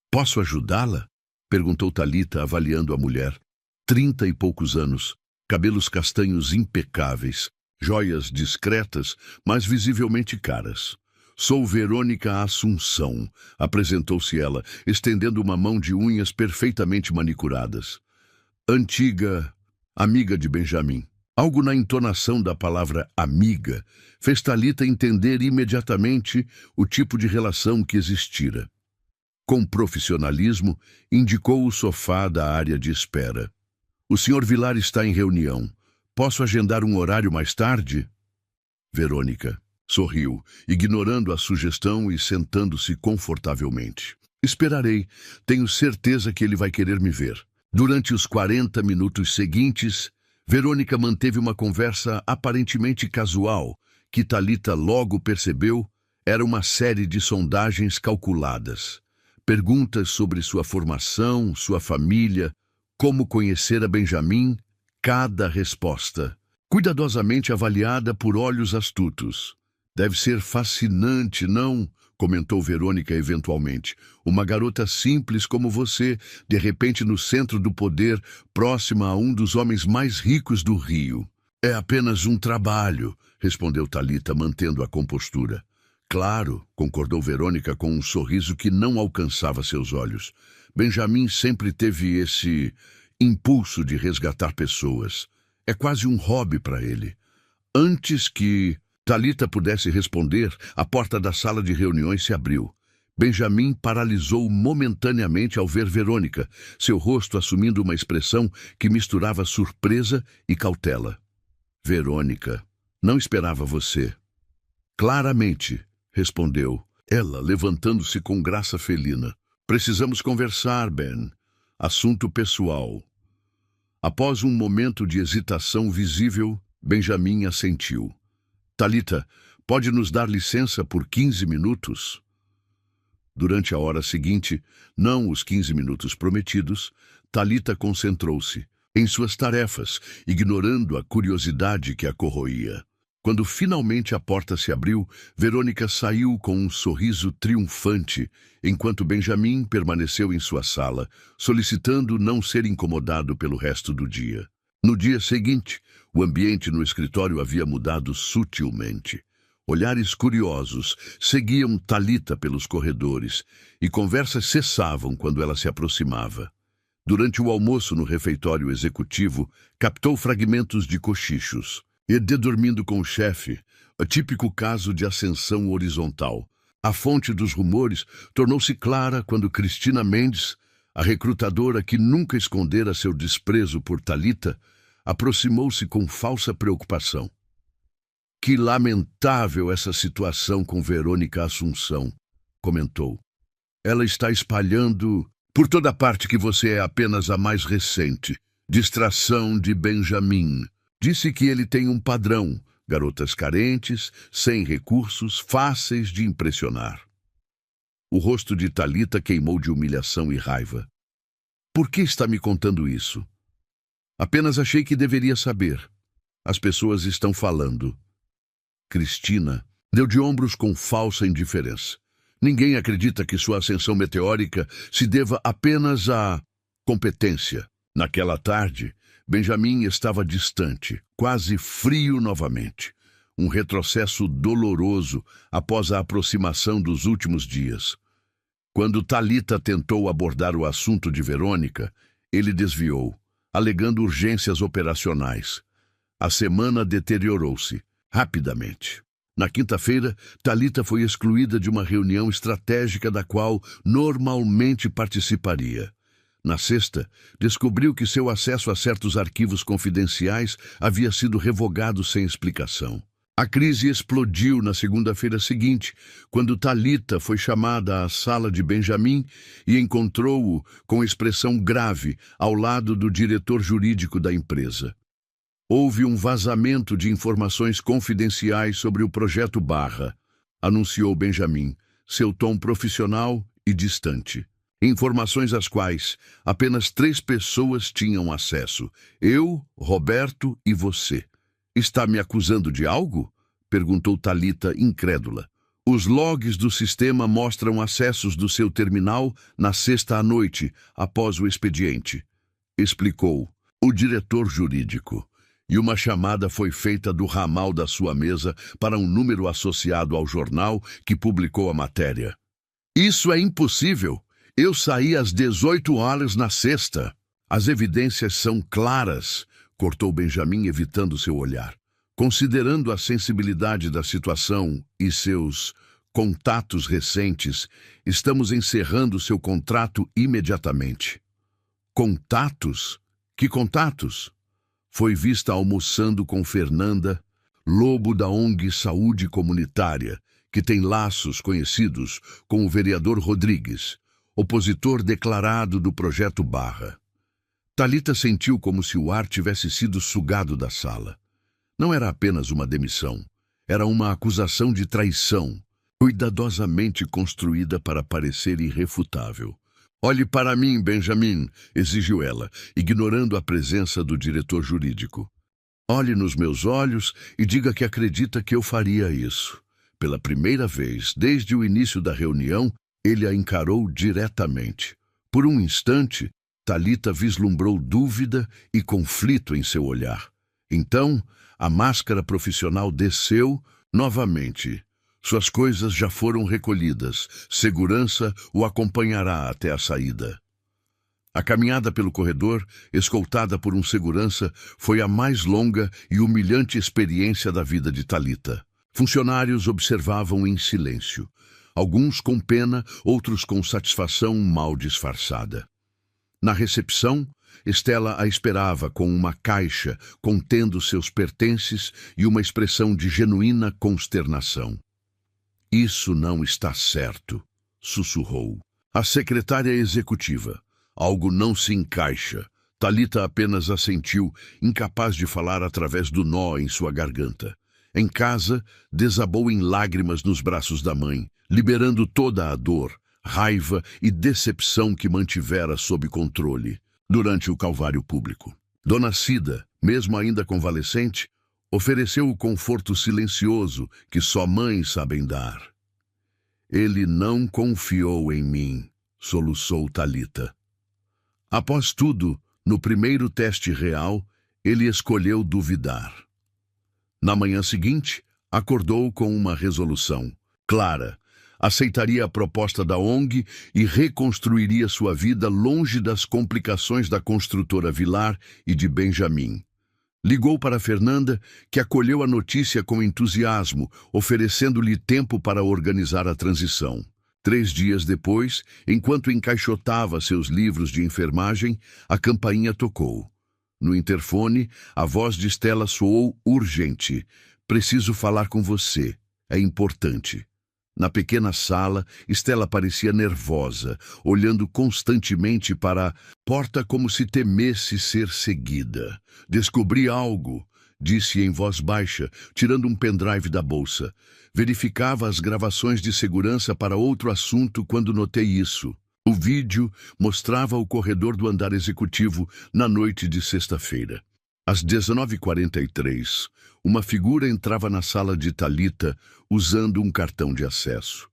"Posso ajudá-la?", perguntou Talita, avaliando a mulher. 30 e poucos anos, cabelos castanhos impecáveis, joias discretas, mas visivelmente caras. "Sou Verônica Assunção", apresentou-se ela, estendendo uma mão de unhas perfeitamente manicuradas. "Antiga amiga de Benjamin". Algo na entonação da palavra amiga fez Talita entender imediatamente o tipo de relação que existira. Com profissionalismo, indicou o sofá da área de espera. "O Sr. Vilar está em reunião. Posso agendar um horário mais tarde?" Verônica sorriu, ignorando a sugestão e sentando-se confortavelmente. "Esperarei. Tenho certeza que ele vai querer me ver." Durante os 40 minutos seguintes, Verônica manteve uma conversa aparentemente casual, que Talita logo percebeu era uma série de sondagens calculadas. Perguntas sobre sua formação, sua família, como conhecer a Benjamin, cada resposta, cuidadosamente avaliada por olhos astutos. "Deve ser fascinante, não?", comentou Verônica eventualmente. "Uma garota simples como você, de repente no centro do poder, próxima a um dos homens mais ricos do Rio." "É apenas um trabalho", respondeu Talita, mantendo a compostura. "Claro", concordou Verônica com um sorriso que não alcançava seus olhos. "Benjamin sempre teve esse impulso de resgatar pessoas. É quase um hobby para ele." Antes que Talita pudesse responder, a porta da sala de reuniões se abriu. Benjamin paralisou momentaneamente ao ver Verônica, seu rosto assumindo uma expressão que misturava surpresa e cautela. "Verônica, não esperava você." "Claramente", respondeu ela, levantando-se com graça felina. "Precisamos conversar, Ben. Assunto pessoal." Após um momento de hesitação visível, Benjamin assentiu. "Talita, pode nos dar licença por 15 minutos?" Durante a hora seguinte, não os 15 minutos prometidos, Talita concentrou-se em suas tarefas, ignorando a curiosidade que a corroía. Quando finalmente a porta se abriu, Verônica saiu com um sorriso triunfante, enquanto Benjamin permaneceu em sua sala, solicitando não ser incomodado pelo resto do dia. No dia seguinte, o ambiente no escritório havia mudado sutilmente. Olhares curiosos seguiam Talita pelos corredores e conversas cessavam quando ela se aproximava. Durante o almoço no refeitório executivo, captou fragmentos de cochichos. E dormindo com o chefe, o típico caso de ascensão horizontal. A fonte dos rumores tornou-se clara quando Cristina Mendes, a recrutadora que nunca escondera seu desprezo por Talita, aproximou-se com falsa preocupação. "Que lamentável essa situação com Verônica Assunção", comentou. "Ela está espalhando por toda parte que você é apenas a mais recente distração de Benjamin. Disse que ele tem um padrão, garotas carentes, sem recursos, fáceis de impressionar." O rosto de Talita queimou de humilhação e raiva. "Por que está me contando isso?" "Apenas achei que deveria saber. As pessoas estão falando." Cristina deu de ombros com falsa indiferença. Ninguém acredita que sua ascensão meteórica se deva apenas à competência. Naquela tarde, Benjamin estava distante, quase frio novamente. um retrocesso doloroso após a aproximação dos últimos dias. Quando Thalita tentou abordar o assunto de Verônica, ele desviou, alegando urgências operacionais. A semana deteriorou-se rapidamente. Na quinta-feira, Thalita foi excluída de uma reunião estratégica da qual normalmente participaria. Na sexta, descobriu que seu acesso a certos arquivos confidenciais havia sido revogado sem explicação. A crise explodiu na segunda-feira seguinte, quando Thalita foi chamada à sala de Benjamin e encontrou-o com expressão grave ao lado do diretor jurídico da empresa. Houve um vazamento de informações confidenciais sobre o projeto Barra, anunciou Benjamin, seu tom profissional e distante. Informações às quais apenas 3 pessoas tinham acesso: eu, Roberto e você. Está me acusando de algo? Perguntou Thalita, incrédula. Os logs do sistema mostram acessos do seu terminal na sexta à noite, após o expediente, explicou o diretor jurídico. E uma chamada foi feita do ramal da sua mesa para um número associado ao jornal que publicou a matéria. Isso é impossível! Eu saí às 18 horas na sexta. As evidências são claras, cortou Benjamin, evitando seu olhar. Considerando a sensibilidade da situação e seus contatos recentes, estamos encerrando seu contrato imediatamente. Contatos? Que contatos? Foi vista almoçando com Fernanda, lobo da ONG Saúde Comunitária, que tem laços conhecidos com o vereador Rodrigues, opositor declarado do projeto Barra. Thalita sentiu como se o ar tivesse sido sugado da sala. Não era apenas uma demissão, era uma acusação de traição, cuidadosamente construída para parecer irrefutável. Olhe para mim, Benjamin, exigiu ela, ignorando a presença do diretor jurídico. Olhe nos meus olhos e diga que acredita que eu faria isso. Pela primeira vez, desde o início da reunião, ele a encarou diretamente. Por um instante, Thalita vislumbrou dúvida e conflito em seu olhar. Então, a máscara profissional desceu novamente. Suas coisas já foram recolhidas. Segurança o acompanhará até a saída. A caminhada pelo corredor, escoltada por um segurança, foi a mais longa e humilhante experiência da vida de Thalita. Funcionários observavam em silêncio. Alguns com pena, outros com satisfação mal disfarçada. Na recepção, Estela a esperava com uma caixa contendo seus pertences e uma expressão de genuína consternação. Isso não está certo, sussurrou. A secretária executiva. Algo não se encaixa. Thalita apenas assentiu, incapaz de falar através do nó em sua garganta. Em casa, desabou em lágrimas nos braços da mãe, liberando toda a dor, raiva e decepção que mantivera sob controle durante o calvário público. Dona Cida, mesmo ainda convalescente, ofereceu o conforto silencioso que só mães sabem dar. Ele não confiou em mim, soluçou Thalita. Após tudo, no primeiro teste real, ele escolheu duvidar. Na manhã seguinte, acordou com uma resolução clara. Aceitaria a proposta da ONG e reconstruiria sua vida longe das complicações da construtora Vilar e de Benjamin. Ligou para Fernanda, que acolheu a notícia com entusiasmo, oferecendo-lhe tempo para organizar a transição. 3 dias depois, enquanto encaixotava seus livros de enfermagem, a campainha tocou. No interfone, a voz de Estela soou urgente. Preciso falar com você. É importante. Na pequena sala, Estela parecia nervosa, olhando constantemente para a porta como se temesse ser seguida. Descobri algo, disse em voz baixa, tirando um pendrive da bolsa. Verificava as gravações de segurança para outro assunto quando notei isso. O vídeo mostrava o corredor do andar executivo na noite de sexta-feira. Às 19h43, uma figura entrava na sala de Thalita usando um cartão de acesso.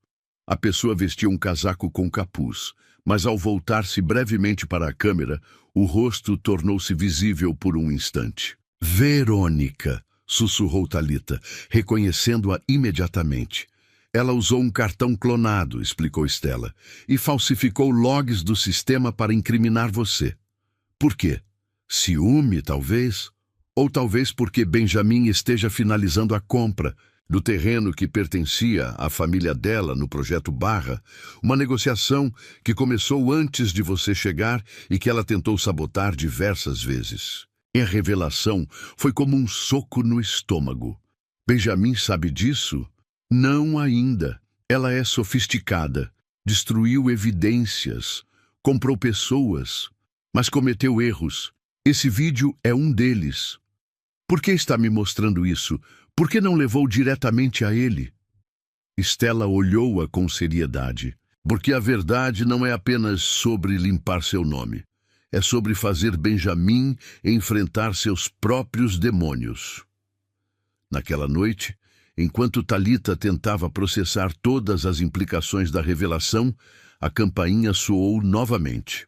A pessoa vestia um casaco com capuz, mas ao voltar-se brevemente para a câmera, o rosto tornou-se visível por um instante. Verônica, sussurrou Talita, reconhecendo-a imediatamente. Ela usou um cartão clonado, explicou Stella, e falsificou logs do sistema para incriminar você. Por quê? Ciúme, talvez? Ou talvez porque Benjamin esteja finalizando a compra do terreno que pertencia à família dela no Projeto Barra, uma negociação que começou antes de você chegar e que ela tentou sabotar diversas vezes. E a revelação foi como um soco no estômago. Benjamin sabe disso? Não ainda. Ela é sofisticada, destruiu evidências, comprou pessoas, mas cometeu erros. Esse vídeo é um deles. Por que está me mostrando isso? Por que não levou diretamente a ele? Stella olhou-a com seriedade. Porque a verdade não é apenas sobre limpar seu nome. É sobre fazer Benjamin enfrentar seus próprios demônios. Naquela noite, enquanto Talita tentava processar todas as implicações da revelação, a campainha soou novamente.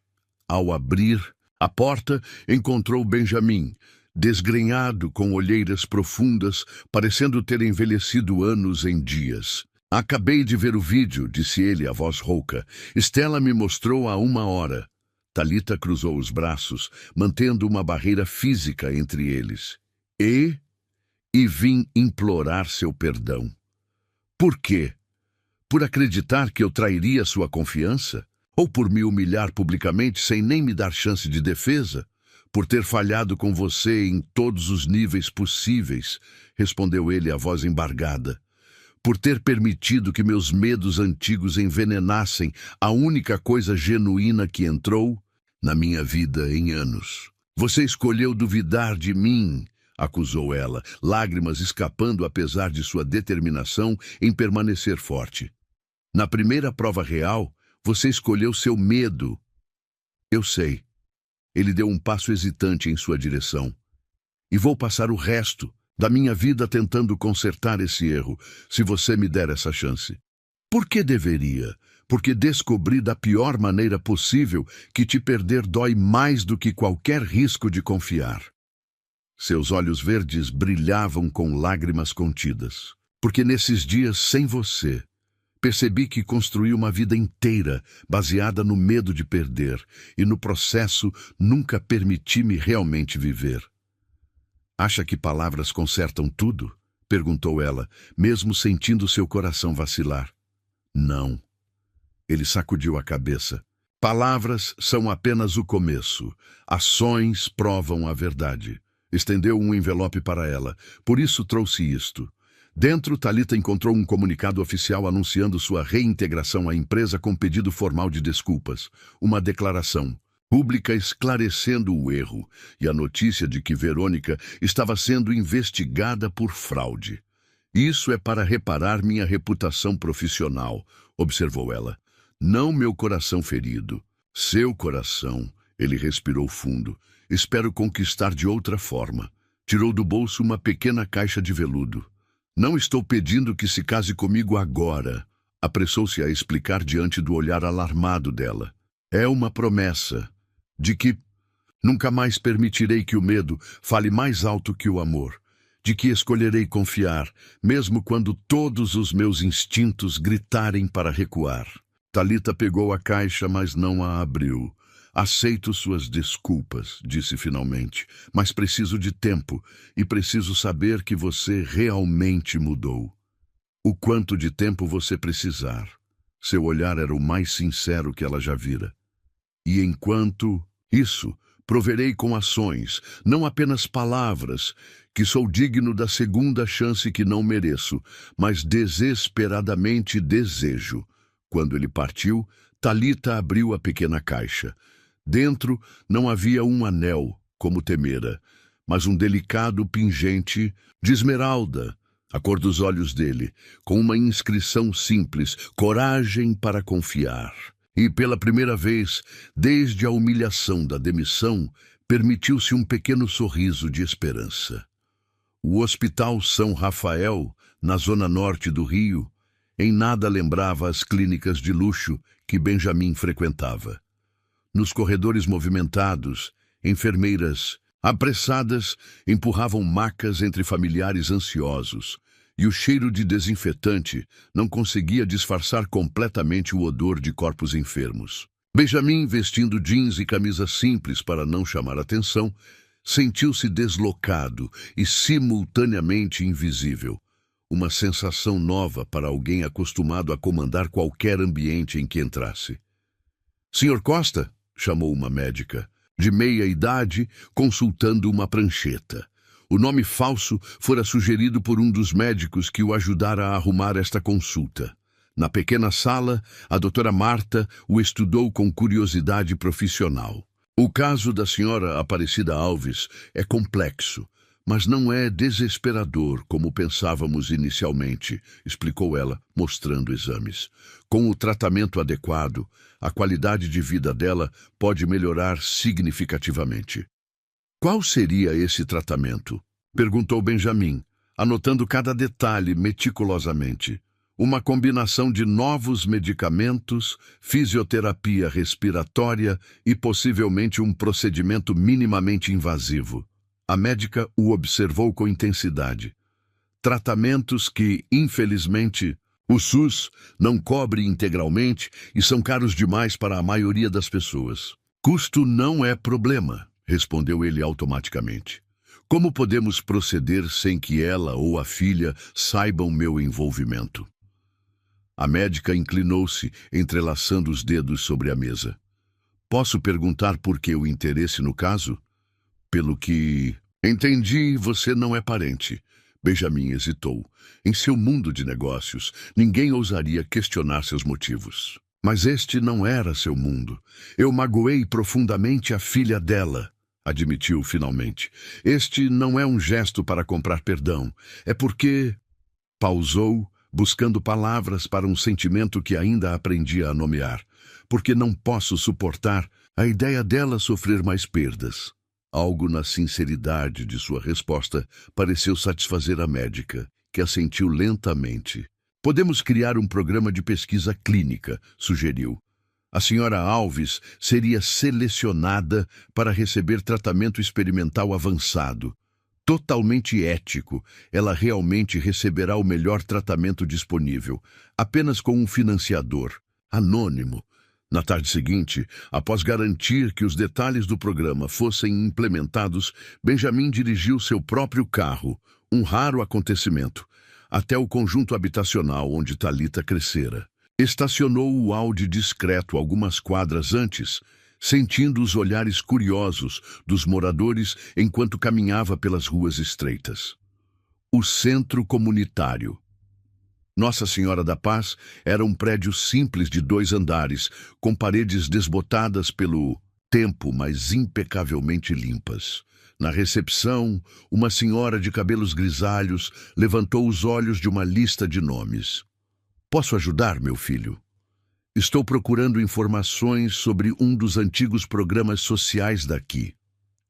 Ao abrir a porta, encontrou Benjamin, desgrenhado, com olheiras profundas, parecendo ter envelhecido anos em dias. Acabei de ver o vídeo, disse ele, a voz rouca. Stella me mostrou há 1 hora. Talita cruzou os braços, mantendo uma barreira física entre eles. E vim implorar seu perdão. Por quê? Por acreditar que eu trairia sua confiança? Ou por me humilhar publicamente sem nem me dar chance de defesa? Por ter falhado com você em todos os níveis possíveis, respondeu ele, a voz embargada. Por ter permitido que meus medos antigos envenenassem a única coisa genuína que entrou na minha vida em anos. Você escolheu duvidar de mim, acusou ela, lágrimas escapando apesar de sua determinação em permanecer forte. Na primeira prova real, você escolheu seu medo. Eu sei. Ele deu um passo hesitante em sua direção. E vou passar o resto da minha vida tentando consertar esse erro, se você me der essa chance. Por que deveria? Porque descobri da pior maneira possível que te perder dói mais do que qualquer risco de confiar. Seus olhos verdes brilhavam com lágrimas contidas. Porque nesses dias sem você, percebi que construí uma vida inteira baseada no medo de perder e no processo nunca permiti-me realmente viver. Acha que palavras consertam tudo? Perguntou ela, mesmo sentindo seu coração vacilar. Não. Ele sacudiu a cabeça. Palavras são apenas o começo. Ações provam a verdade. Estendeu um envelope para ela. Por isso trouxe isto. Dentro, Talita encontrou um comunicado oficial anunciando sua reintegração à empresa com pedido formal de desculpas. Uma declaração pública esclarecendo o erro e a notícia de que Verônica estava sendo investigada por fraude. Isso é para reparar minha reputação profissional, observou ela. Não meu coração ferido. Seu coração. Ele respirou fundo. Espero conquistar de outra forma. Tirou do bolso uma pequena caixa de veludo. Não estou pedindo que se case comigo agora. Apressou-se a explicar diante do olhar alarmado dela. É uma promessa de que nunca mais permitirei que o medo fale mais alto que o amor. De que escolherei confiar, mesmo quando todos os meus instintos gritarem para recuar. Talita pegou a caixa, mas não a abriu. Aceito suas desculpas, disse finalmente, mas preciso de tempo e preciso saber que você realmente mudou. O quanto de tempo você precisar. Seu olhar era o mais sincero que ela já vira. E enquanto isso, proverei com ações, não apenas palavras, que sou digno da segunda chance que não mereço, mas desesperadamente desejo. Quando ele partiu, Talita abriu a pequena caixa. Dentro não havia um anel, como temera, mas um delicado pingente de esmeralda, a cor dos olhos dele, com uma inscrição simples, coragem para confiar. E pela primeira vez, desde a humilhação da demissão, permitiu-se um pequeno sorriso de esperança. O Hospital São Rafael, na zona norte do Rio, em nada lembrava as clínicas de luxo que Benjamin frequentava. Nos corredores movimentados, enfermeiras Apressadas, empurravam macas entre familiares ansiosos, e o cheiro de desinfetante não conseguia disfarçar completamente o odor de corpos enfermos. Benjamin, vestindo jeans e camisa simples para não chamar atenção, sentiu-se deslocado e simultaneamente invisível. Uma sensação nova para alguém acostumado a comandar qualquer ambiente em que entrasse. "Senhor Costa?", chamou uma médica, de meia idade, consultando uma prancheta. O nome falso fora sugerido por um dos médicos que o ajudara a arrumar esta consulta. Na pequena sala, a doutora Marta o estudou com curiosidade profissional. "O caso da senhora Aparecida Alves é complexo, mas não é desesperador como pensávamos inicialmente", explicou ela, mostrando exames. "Com o tratamento adequado, a qualidade de vida dela pode melhorar significativamente." "Qual seria esse tratamento?", perguntou Benjamin, anotando cada detalhe meticulosamente. "Uma combinação de novos medicamentos, fisioterapia respiratória e possivelmente um procedimento minimamente invasivo." A médica o observou com intensidade. "Tratamentos que, infelizmente, o SUS não cobre integralmente e são caros demais para a maioria das pessoas." "Custo não é problema", respondeu ele automaticamente. "Como podemos proceder sem que ela ou a filha saibam meu envolvimento?" A médica inclinou-se, entrelaçando os dedos sobre a mesa. "Posso perguntar por que o interesse no caso?" "Pelo que entendi, você não é parente." Benjamin hesitou. Em seu mundo de negócios, ninguém ousaria questionar seus motivos. Mas este não era seu mundo. "Eu magoei profundamente a filha dela", admitiu finalmente. "Este não é um gesto para comprar perdão. É porque..." Pausou, buscando palavras para um sentimento que ainda aprendia a nomear. "Porque não posso suportar a ideia dela sofrer mais perdas." Algo na sinceridade de sua resposta pareceu satisfazer a médica, que assentiu lentamente. "Podemos criar um programa de pesquisa clínica", sugeriu. "A senhora Alves seria selecionada para receber tratamento experimental avançado. Totalmente ético, ela realmente receberá o melhor tratamento disponível, apenas com um financiador, anônimo." Na tarde seguinte, após garantir que os detalhes do programa fossem implementados, Benjamin dirigiu seu próprio carro, um raro acontecimento, até o conjunto habitacional onde Thalita crescera. Estacionou o Audi discreto algumas quadras antes, sentindo os olhares curiosos dos moradores enquanto caminhava pelas ruas estreitas. O centro comunitário. Nossa Senhora da Paz era um prédio simples de 2 andares, com paredes desbotadas pelo tempo, mas impecavelmente limpas. Na recepção, uma senhora de cabelos grisalhos levantou os olhos de uma lista de nomes. "Posso ajudar, meu filho?" "Estou procurando informações sobre um dos antigos programas sociais daqui",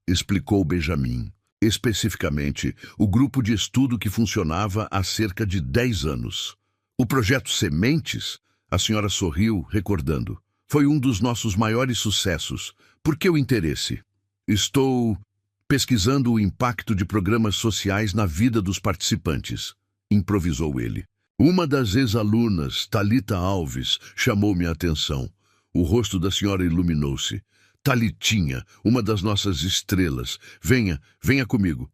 explicou Benjamin. Especificamente, o grupo de estudo que funcionava há cerca de 10 anos. "O projeto Sementes?", a senhora sorriu, recordando. "Foi um dos nossos maiores sucessos. Por que o interesse?" "Estou pesquisando o impacto de programas sociais na vida dos participantes", improvisou ele. Uma das ex-alunas, Thalita Alves, chamou minha atenção. O rosto da senhora iluminou-se. "Thalitinha, uma das nossas estrelas. Venha comigo."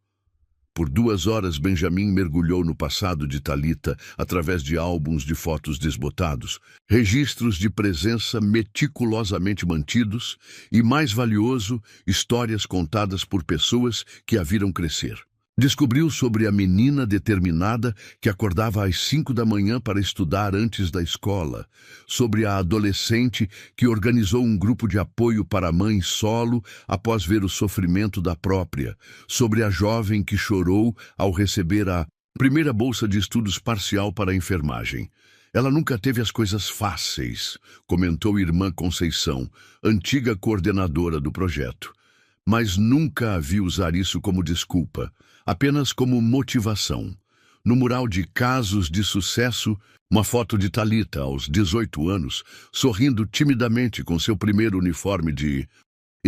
Por 2 horas, Benjamin mergulhou no passado de Thalita através de álbuns de fotos desbotados, registros de presença meticulosamente mantidos e, mais valioso, histórias contadas por pessoas que a viram crescer. Descobriu sobre a menina determinada que acordava às 5 da manhã para estudar antes da escola, sobre a adolescente que organizou um grupo de apoio para a mãe solo após ver o sofrimento da própria, sobre a jovem que chorou ao receber a primeira bolsa de estudos parcial para a enfermagem. "Ela nunca teve as coisas fáceis", comentou irmã Conceição, antiga coordenadora do projeto. "Mas nunca a vi usar isso como desculpa, apenas como motivação." No mural de casos de sucesso, uma foto de Thalita, aos 18 anos, sorrindo timidamente com seu primeiro uniforme de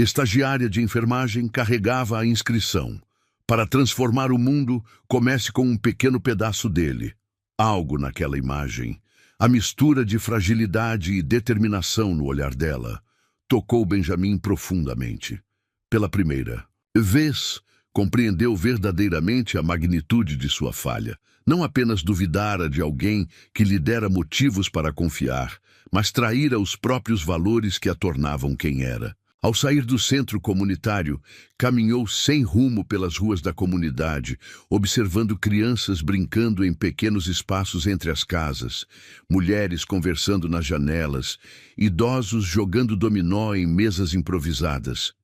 Estagiária de enfermagem carregava a inscrição. Para transformar o mundo, comece com um pequeno pedaço dele. Algo naquela imagem, a mistura de fragilidade e determinação no olhar dela, tocou Benjamin profundamente. Pela primeira vez, compreendeu verdadeiramente a magnitude de sua falha. Não apenas duvidara de alguém que lhe dera motivos para confiar, mas traíra os próprios valores que a tornavam quem era. Ao sair do centro comunitário, caminhou sem rumo pelas ruas da comunidade, observando crianças brincando em pequenos espaços entre as casas, mulheres conversando nas janelas, idosos jogando dominó em mesas improvisadas.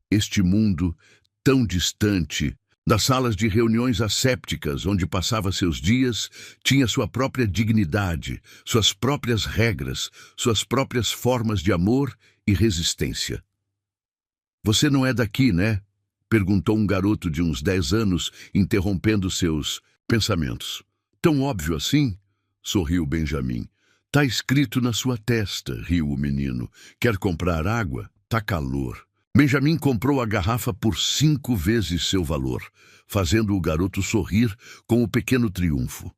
Este mundo, tão distante, das salas de reuniões assépticas onde passava seus dias, tinha sua própria dignidade, suas próprias regras, suas próprias formas de amor e resistência. "Você não é daqui, né?" perguntou um garoto de uns 10 anos, interrompendo seus pensamentos. "Tão óbvio assim?" sorriu Benjamin. "Tá escrito na sua testa", riu o menino. "Quer comprar água? Tá calor." Benjamin comprou a garrafa por 5 vezes seu valor, fazendo o garoto sorrir com o pequeno triunfo.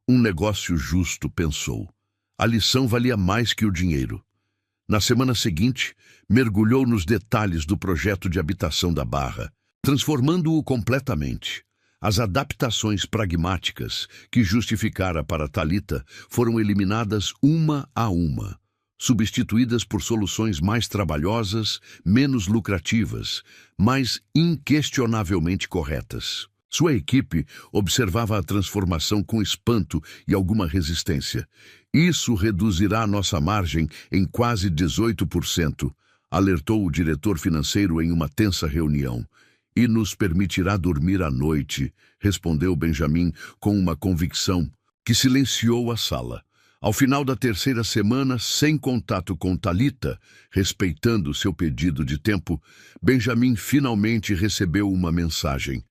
Um negócio justo, pensou. A lição valia mais que o dinheiro. Na semana seguinte, mergulhou nos detalhes do projeto de habitação da Barra, transformando-o completamente. As adaptações pragmáticas que justificara para Thalita foram eliminadas uma a uma, substituídas por soluções mais trabalhosas, menos lucrativas, mas inquestionavelmente corretas. Sua equipe observava a transformação com espanto e alguma resistência. "Isso reduzirá nossa margem em quase 18%, alertou o diretor financeiro em uma tensa reunião. "E nos permitirá dormir à noite", respondeu Benjamin com uma convicção que silenciou a sala. Ao final da terceira semana, sem contato com Thalita, respeitando seu pedido de tempo, Benjamin finalmente recebeu uma mensagem.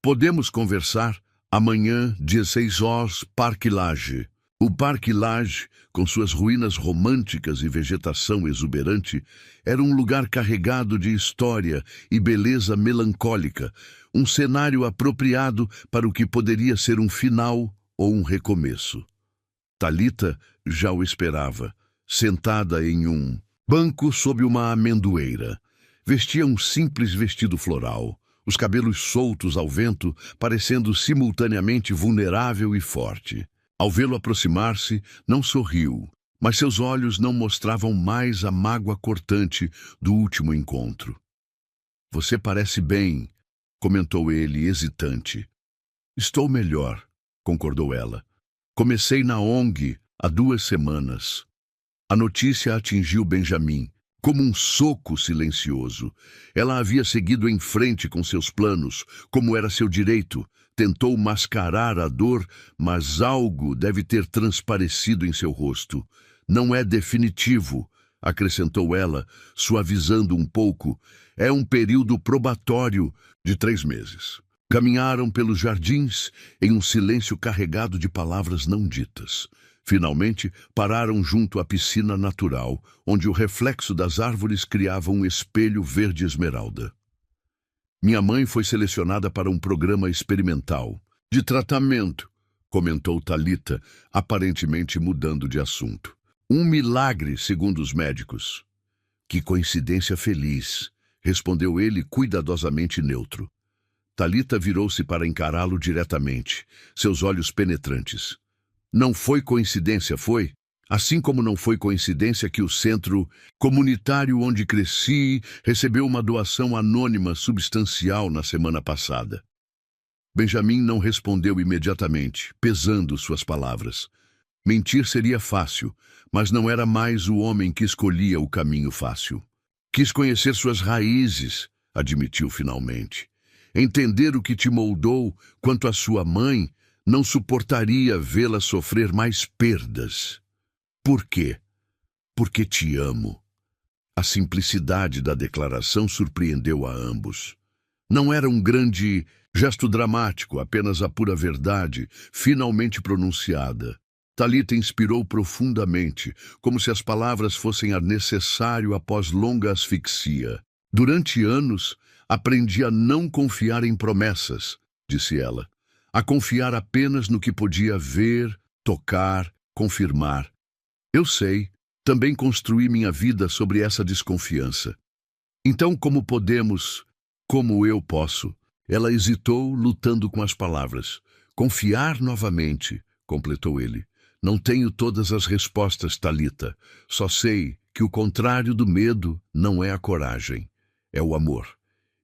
"Podemos conversar amanhã, 16 horas, Parque Lage." O Parque Lage, com suas ruínas românticas e vegetação exuberante, era um lugar carregado de história e beleza melancólica, um cenário apropriado para o que poderia ser um final ou um recomeço. Thalita já o esperava, sentada em um banco sob uma amendoeira. Vestia um simples vestido floral, os cabelos soltos ao vento, parecendo simultaneamente vulnerável e forte. Ao vê-lo aproximar-se, não sorriu, mas seus olhos não mostravam mais a mágoa cortante do último encontro. "Você parece bem", comentou ele, hesitante. "Estou melhor", concordou ela. "Comecei na ONG há 2 semanas." A notícia atingiu Benjamin como um soco silencioso. Ela havia seguido em frente com seus planos, como era seu direito. Tentou mascarar a dor, mas algo deve ter transparecido em seu rosto. "Não é definitivo", acrescentou ela, suavizando um pouco. "É um período probatório de 3 meses." Caminharam pelos jardins em um silêncio carregado de palavras não ditas. Finalmente, pararam junto à piscina natural, onde o reflexo das árvores criava um espelho verde esmeralda. "Minha mãe foi selecionada para um programa experimental de tratamento", comentou Thalita, aparentemente mudando de assunto. "Um milagre, segundo os médicos." "Que coincidência feliz", respondeu ele cuidadosamente neutro. Thalita virou-se para encará-lo diretamente, seus olhos penetrantes. "Não foi coincidência, foi? Assim como não foi coincidência que o centro comunitário onde cresci recebeu uma doação anônima substancial na semana passada." Benjamin não respondeu imediatamente, pesando suas palavras. Mentir seria fácil, mas não era mais o homem que escolhia o caminho fácil. "Quis conhecer suas raízes", admitiu finalmente. "Entender o que te moldou quanto à sua mãe, não suportaria vê-la sofrer mais perdas." "Por quê?" "Porque te amo." A simplicidade da declaração surpreendeu a ambos. Não era um grande gesto dramático, apenas a pura verdade, finalmente pronunciada. Thalita inspirou profundamente, como se as palavras fossem ar necessário após longa asfixia. Durante anos, aprendi a não confiar em promessas, disse ela, a confiar apenas no que podia ver, tocar, confirmar. Eu sei, também construí minha vida sobre essa desconfiança. Então, como eu posso? Ela hesitou, lutando com as palavras. Confiar novamente, completou ele. Não tenho todas as respostas, Talita. Só sei que o contrário do medo não é a coragem, é o amor.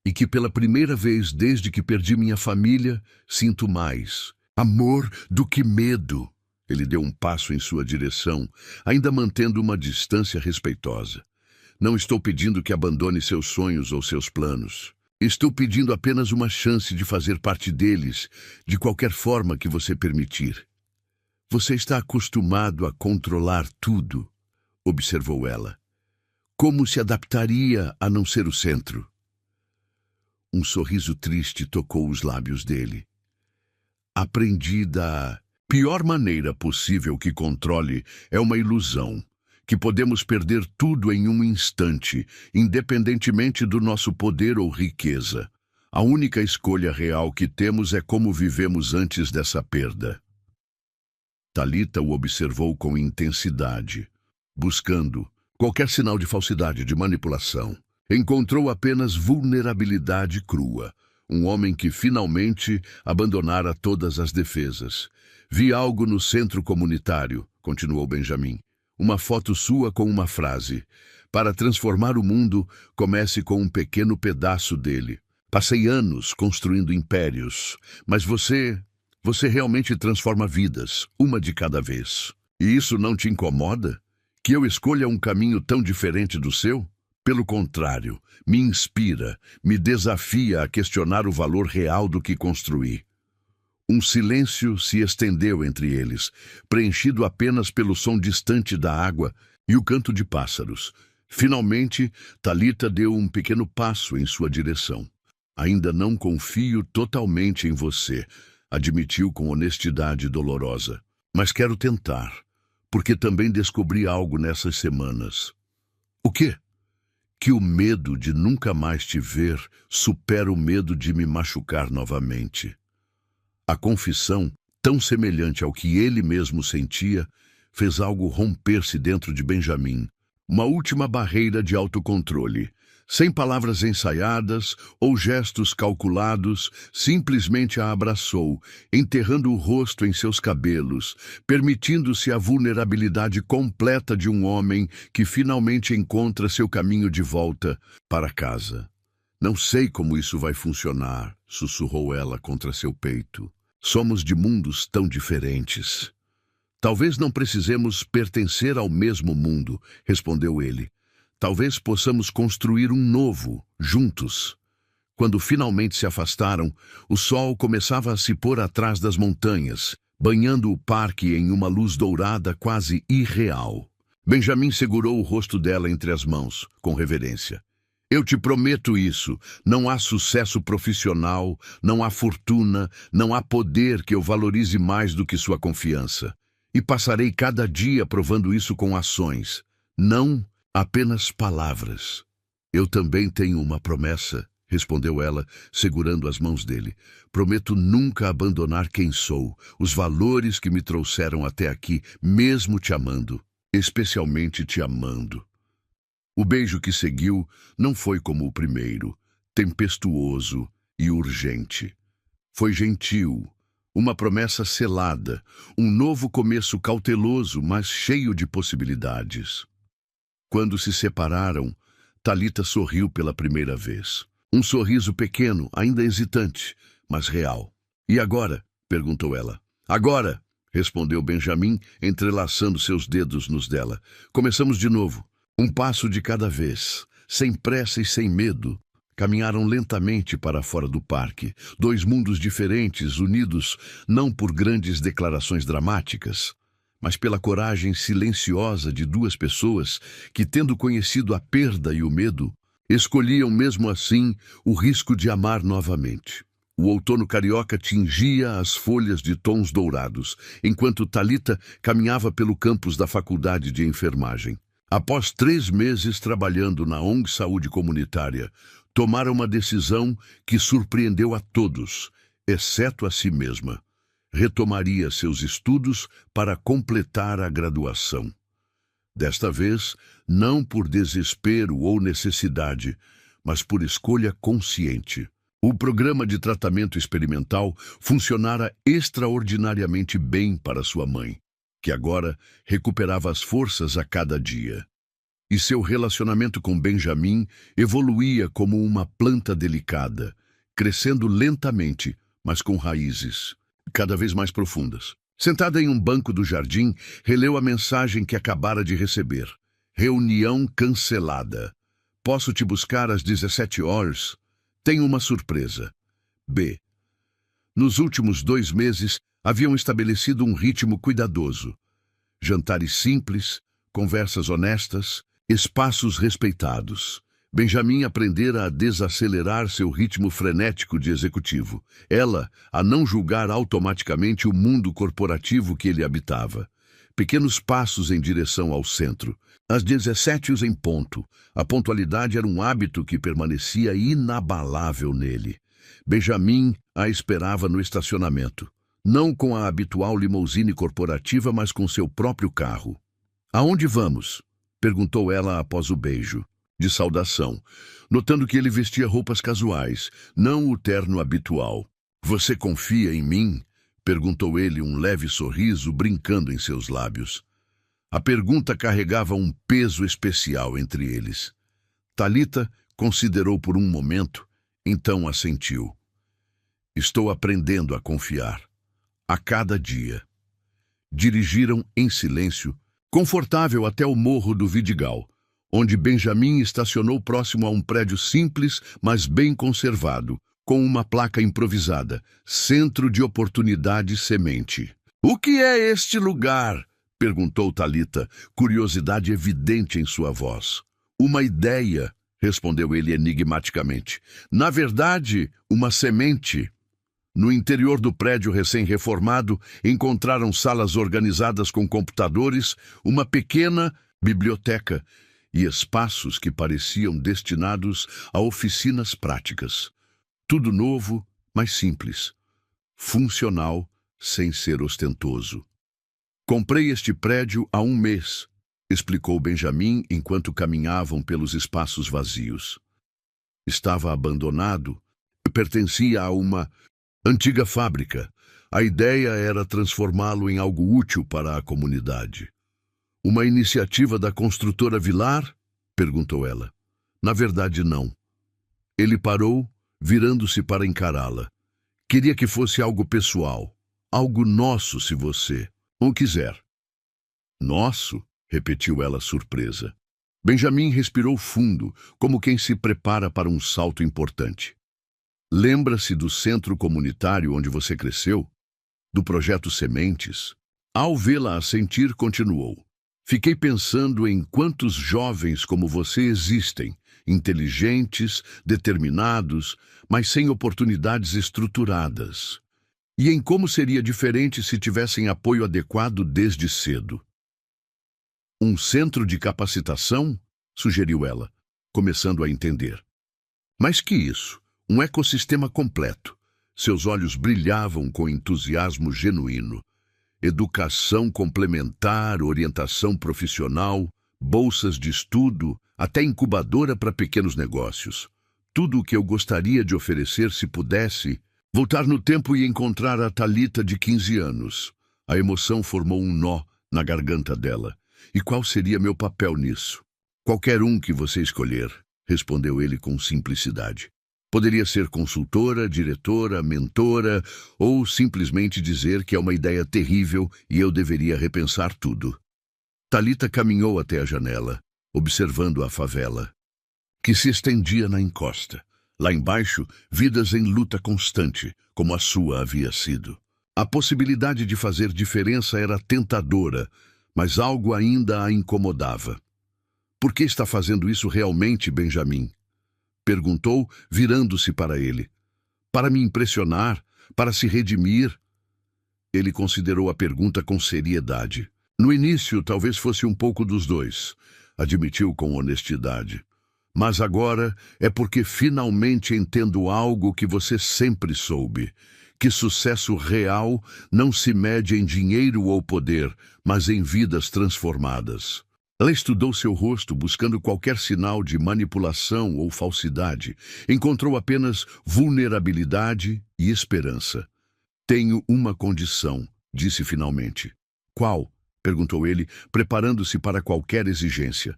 E que pela primeira vez desde que perdi minha família, sinto mais amor do que medo. Ele deu um passo em sua direção, ainda mantendo uma distância respeitosa. Não estou pedindo que abandone seus sonhos ou seus planos. Estou pedindo apenas uma chance de fazer parte deles, de qualquer forma que você permitir. Você está acostumado a controlar tudo, observou ela. Como se adaptaria a não ser o centro? Um sorriso triste tocou os lábios dele. Aprendi da pior maneira possível que controle é uma ilusão, que podemos perder tudo em um instante, independentemente do nosso poder ou riqueza. A única escolha real que temos é como vivemos antes dessa perda. Talita o observou com intensidade, buscando qualquer sinal de falsidade, de manipulação. Encontrou apenas vulnerabilidade crua, um homem que finalmente abandonara todas as defesas. Vi algo no centro comunitário, continuou Benjamin. Uma foto sua com uma frase. Para transformar o mundo, comece com um pequeno pedaço dele. Passei anos construindo impérios, mas você realmente transforma vidas, uma de cada vez. E isso não te incomoda? Que eu escolha um caminho tão diferente do seu? Pelo contrário, me inspira, me desafia a questionar o valor real do que construí. Um silêncio se estendeu entre eles, preenchido apenas pelo som distante da água e o canto de pássaros. Finalmente, Talita deu um pequeno passo em sua direção. Ainda não confio totalmente em você, admitiu com honestidade dolorosa. Mas quero tentar, porque também descobri algo nessas semanas. O quê? Que o medo de nunca mais te ver supera o medo de me machucar novamente. A confissão, tão semelhante ao que ele mesmo sentia, fez algo romper-se dentro de Benjamin. Uma última barreira de autocontrole. Sem palavras ensaiadas ou gestos calculados, simplesmente a abraçou, enterrando o rosto em seus cabelos, permitindo-se a vulnerabilidade completa de um homem que finalmente encontra seu caminho de volta para casa. Não sei como isso vai funcionar, sussurrou ela contra seu peito. Somos de mundos tão diferentes. Talvez não precisemos pertencer ao mesmo mundo, respondeu ele. Talvez possamos construir um novo, juntos. Quando finalmente se afastaram, o sol começava a se pôr atrás das montanhas, banhando o parque em uma luz dourada quase irreal. Benjamin segurou o rosto dela entre as mãos, com reverência. Eu te prometo isso, não há sucesso profissional, não há fortuna, não há poder que eu valorize mais do que sua confiança. E passarei cada dia provando isso com ações, não apenas palavras. Eu também tenho uma promessa, respondeu ela, segurando as mãos dele. Prometo nunca abandonar quem sou, os valores que me trouxeram até aqui, mesmo te amando, especialmente te amando. O beijo que seguiu não foi como o primeiro, tempestuoso e urgente. Foi gentil, uma promessa selada, um novo começo cauteloso, mas cheio de possibilidades. Quando se separaram, Talita sorriu pela primeira vez. Um sorriso pequeno, ainda hesitante, mas real. E agora? Perguntou ela. Agora, respondeu Benjamin, entrelaçando seus dedos nos dela. Começamos de novo. Um passo de cada vez, sem pressa e sem medo. Caminharam lentamente para fora do parque, dois mundos diferentes, unidos não por grandes declarações dramáticas, mas pela coragem silenciosa de duas pessoas que, tendo conhecido a perda e o medo, escolhiam mesmo assim o risco de amar novamente. O outono carioca tingia as folhas de tons dourados, enquanto Talita caminhava pelo campus da faculdade de enfermagem. Após 3 meses trabalhando na ONG Saúde Comunitária, tomara uma decisão que surpreendeu a todos, exceto a si mesma. Retomaria seus estudos para completar a graduação. Desta vez, não por desespero ou necessidade, mas por escolha consciente. O programa de tratamento experimental funcionara extraordinariamente bem para sua mãe, que agora recuperava as forças a cada dia. E seu relacionamento com Benjamin evoluía como uma planta delicada, crescendo lentamente, mas com raízes cada vez mais profundas. Sentada em um banco do jardim, releu a mensagem que acabara de receber. Reunião cancelada. Posso te buscar às 17 horas? Tenho uma surpresa. B. Nos últimos 2 meses, haviam estabelecido um ritmo cuidadoso. Jantares simples, conversas honestas, espaços respeitados. Benjamin aprendera a desacelerar seu ritmo frenético de executivo. Ela, a não julgar automaticamente o mundo corporativo que ele habitava. Pequenos passos em direção ao centro. Às 17 em ponto. A pontualidade era um hábito que permanecia inabalável nele. Benjamin a esperava no estacionamento. Não com a habitual limusine corporativa, mas com seu próprio carro. "Aonde vamos?" perguntou ela após o beijo de saudação, notando que ele vestia roupas casuais, não o terno habitual. "Você confia em mim?" perguntou ele, um leve sorriso brincando em seus lábios. A pergunta carregava um peso especial entre eles. Thalita considerou por um momento, então assentiu. "Estou aprendendo a confiar. A cada dia." Dirigiram em silêncio, confortável até o morro do Vidigal, onde Benjamin estacionou próximo a um prédio simples, mas bem conservado, com uma placa improvisada, Centro de Oportunidade Semente. "O que é este lugar?" perguntou Thalita, curiosidade evidente em sua voz. "Uma ideia", respondeu ele enigmaticamente. "Na verdade, uma semente." No interior do prédio recém-reformado, encontraram salas organizadas com computadores, uma pequena biblioteca e espaços que pareciam destinados a oficinas práticas. Tudo novo, mas simples. Funcional, sem ser ostentoso. "Comprei este prédio há 1 mês", explicou Benjamin enquanto caminhavam pelos espaços vazios. Estava abandonado, pertencia a uma antiga fábrica. A ideia era transformá-lo em algo útil para a comunidade. "Uma iniciativa da construtora Vilar?" perguntou ela. "Na verdade, não." Ele parou, virando-se para encará-la. "Queria que fosse algo pessoal. Algo nosso, se você o quiser." "Nosso?" repetiu ela surpresa. Benjamin respirou fundo, como quem se prepara para um salto importante. "Lembra-se do centro comunitário onde você cresceu? Do projeto Sementes?" Ao vê-la assentir, continuou. "Fiquei pensando em quantos jovens como você existem, inteligentes, determinados, mas sem oportunidades estruturadas. E em como seria diferente se tivessem apoio adequado desde cedo." "Um centro de capacitação?" sugeriu ela, começando a entender. "Mais que isso, um ecossistema completo." Seus olhos brilhavam com entusiasmo genuíno. Educação complementar, orientação profissional, bolsas de estudo, até incubadora para pequenos negócios. Tudo o que eu gostaria de oferecer se pudesse. Voltar no tempo e encontrar a Thalita de 15 anos. A emoção formou um nó na garganta dela. "E qual seria meu papel nisso?" "Qualquer um que você escolher", respondeu ele com simplicidade. "Poderia ser consultora, diretora, mentora, ou simplesmente dizer que é uma ideia terrível e eu deveria repensar tudo." Thalita caminhou até a janela, observando a favela, que se estendia na encosta. Lá embaixo, vidas em luta constante, como a sua havia sido. A possibilidade de fazer diferença era tentadora, mas algo ainda a incomodava. "Por que está fazendo isso realmente, Benjamin?" perguntou, virando-se para ele. "Para me impressionar? Para se redimir?" Ele considerou a pergunta com seriedade. No início, talvez fosse um pouco dos dois. admitiu com honestidade. Mas agora é porque finalmente entendo algo que você sempre soube, que sucesso real não se mede em dinheiro ou poder, mas em vidas transformadas. Ela estudou seu rosto buscando qualquer sinal de manipulação ou falsidade. Encontrou apenas vulnerabilidade e esperança. Tenho uma condição, disse finalmente. Qual? Perguntou ele, preparando-se para qualquer exigência.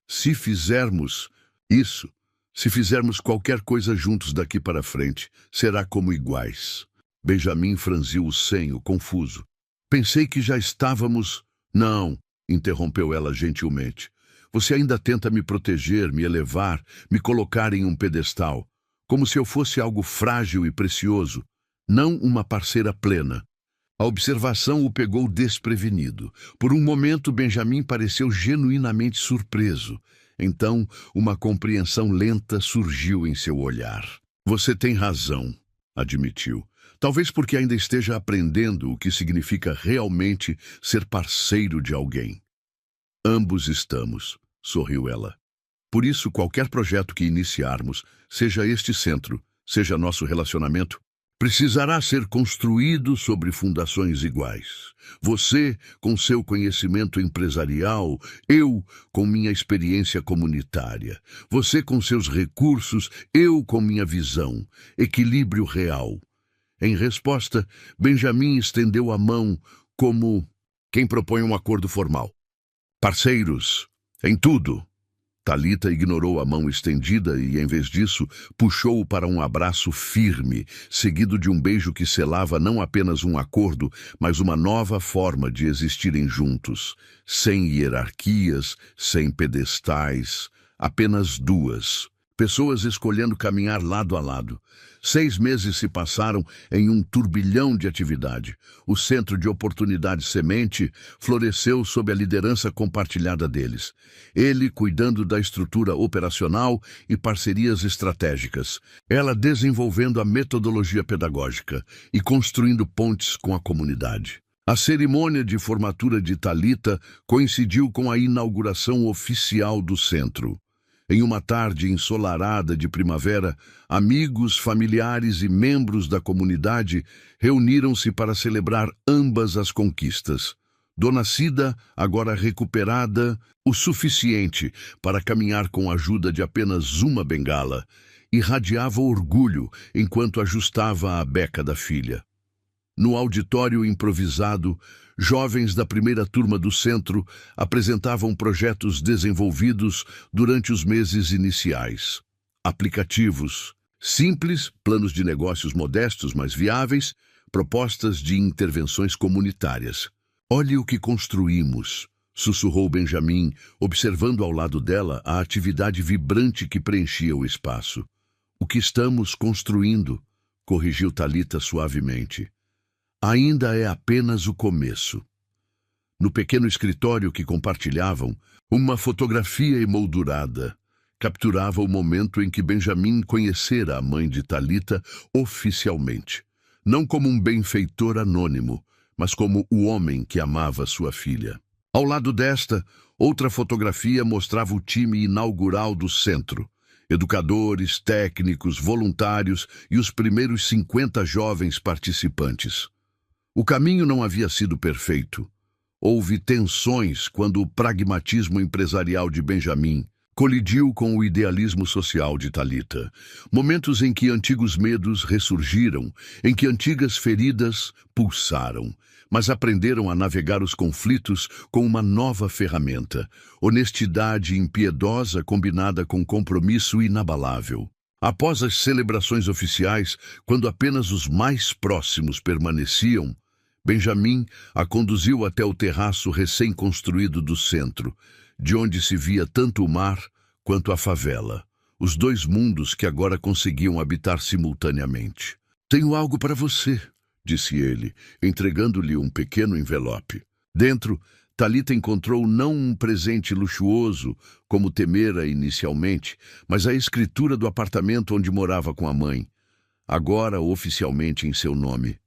Se fizermos isso, se fizermos qualquer coisa juntos daqui para frente, será como iguais. Benjamin franziu o senho, confuso. Pensei que já estávamos... Não, interrompeu ela gentilmente. Você ainda tenta me proteger, me elevar, me colocar em um pedestal, como se eu fosse algo frágil e precioso, não uma parceira plena. A observação o pegou desprevenido. Por um momento, Benjamin pareceu genuinamente surpreso. Então, uma compreensão lenta surgiu em seu olhar. Você tem razão, admitiu. Talvez porque ainda esteja aprendendo o que significa realmente ser parceiro de alguém. Ambos estamos, sorriu ela. Por isso, qualquer projeto que iniciarmos, seja este centro, seja nosso relacionamento, precisará ser construído sobre fundações iguais. Você, com seu conhecimento empresarial, eu, com minha experiência comunitária. Você, com seus recursos, eu, com minha visão. Equilíbrio real. Em resposta, Benjamin estendeu a mão como quem propõe um acordo formal. Parceiros, em tudo. Thalita ignorou a mão estendida e, em vez disso, puxou-o para um abraço firme, seguido de um beijo que selava não apenas um acordo, mas uma nova forma de existirem juntos, sem hierarquias, sem pedestais, apenas duas. Pessoas escolhendo caminhar lado a lado. 6 meses se passaram em um turbilhão de atividade. O Centro de Oportunidade Semente floresceu sob a liderança compartilhada deles. Ele cuidando da estrutura operacional e parcerias estratégicas. Ela desenvolvendo a metodologia pedagógica e construindo pontes com a comunidade. A cerimônia de formatura de Thalita coincidiu com a inauguração oficial do centro. Em uma tarde ensolarada de primavera, amigos, familiares e membros da comunidade reuniram-se para celebrar ambas as conquistas. Dona Cida, agora recuperada o suficiente para caminhar com a ajuda de apenas uma bengala, irradiava orgulho enquanto ajustava a beca da filha. No auditório improvisado, jovens da primeira turma do centro apresentavam projetos desenvolvidos durante os meses iniciais. Aplicativos simples, planos de negócios modestos, mas viáveis, propostas de intervenções comunitárias. Olhe o que construímos, sussurrou Benjamin, observando ao lado dela a atividade vibrante que preenchia o espaço. O que estamos construindo, corrigiu Thalita suavemente. Ainda é apenas o começo. No pequeno escritório que compartilhavam, uma fotografia emoldurada capturava o momento em que Benjamin conhecera a mãe de Thalita oficialmente, não como um benfeitor anônimo, mas como o homem que amava sua filha. Ao lado desta, outra fotografia mostrava o time inaugural do centro, educadores, técnicos, voluntários e os primeiros 50 jovens participantes. O caminho não havia sido perfeito. Houve tensões quando o pragmatismo empresarial de Benjamin colidiu com o idealismo social de Thalita. Momentos em que antigos medos ressurgiram, em que antigas feridas pulsaram, mas aprenderam a navegar os conflitos com uma nova ferramenta, honestidade impiedosa combinada com compromisso inabalável. Após as celebrações oficiais, quando apenas os mais próximos permaneciam, Benjamin a conduziu até o terraço recém-construído do centro, de onde se via tanto o mar quanto a favela, os dois mundos que agora conseguiam habitar simultaneamente. Tenho algo para você, disse ele, entregando-lhe um pequeno envelope. Dentro, Thalita encontrou não um presente luxuoso, como temera inicialmente, mas a escritura do apartamento onde morava com a mãe, agora oficialmente em seu nome.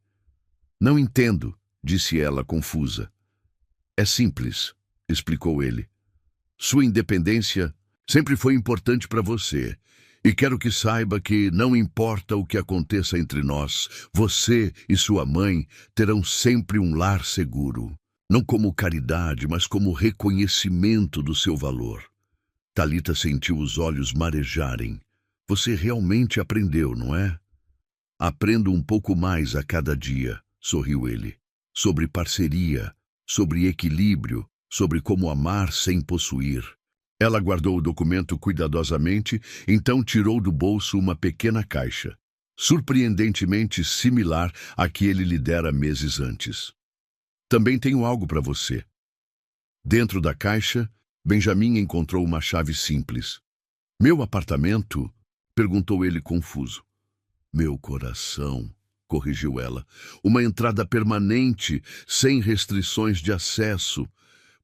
Não entendo, disse ela, confusa. É simples, explicou ele. Sua independência sempre foi importante para você. E quero que saiba que não importa o que aconteça entre nós, você e sua mãe terão sempre um lar seguro. Não como caridade, mas como reconhecimento do seu valor. Talita sentiu os olhos marejarem. Você realmente aprendeu, não é? Aprendo um pouco mais a cada dia, sorriu ele. Sobre parceria, sobre equilíbrio, sobre como amar sem possuir. Ela guardou o documento cuidadosamente, então tirou do bolso uma pequena caixa, surpreendentemente similar à que ele lhe dera meses antes. Também tenho algo para você. Dentro da caixa, Benjamin encontrou uma chave simples. Meu apartamento? Perguntou ele confuso. Meu coração, corrigiu ela. Uma entrada permanente, sem restrições de acesso,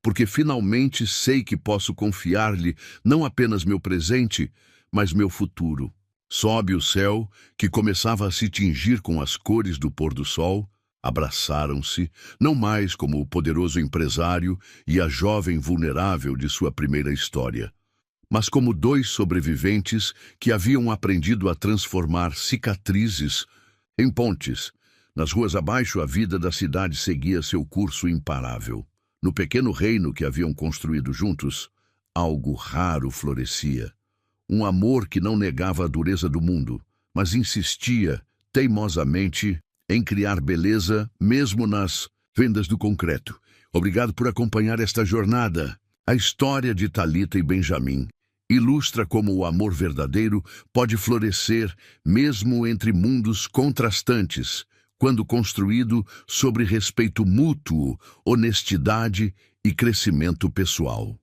porque finalmente sei que posso confiar-lhe não apenas meu presente, mas meu futuro. Sobe o céu, que começava a se tingir com as cores do pôr do sol, abraçaram-se, não mais como o poderoso empresário e a jovem vulnerável de sua primeira história, mas como dois sobreviventes que haviam aprendido a transformar cicatrizes em pontes. Nas ruas abaixo, a vida da cidade seguia seu curso imparável. No pequeno reino que haviam construído juntos, algo raro florescia. Um amor que não negava a dureza do mundo, mas insistia, teimosamente, em criar beleza, mesmo nas fendas do concreto. Obrigado por acompanhar esta jornada. A história de Talita e Benjamin ilustra como o amor verdadeiro pode florescer mesmo entre mundos contrastantes, quando construído sobre respeito mútuo, honestidade e crescimento pessoal.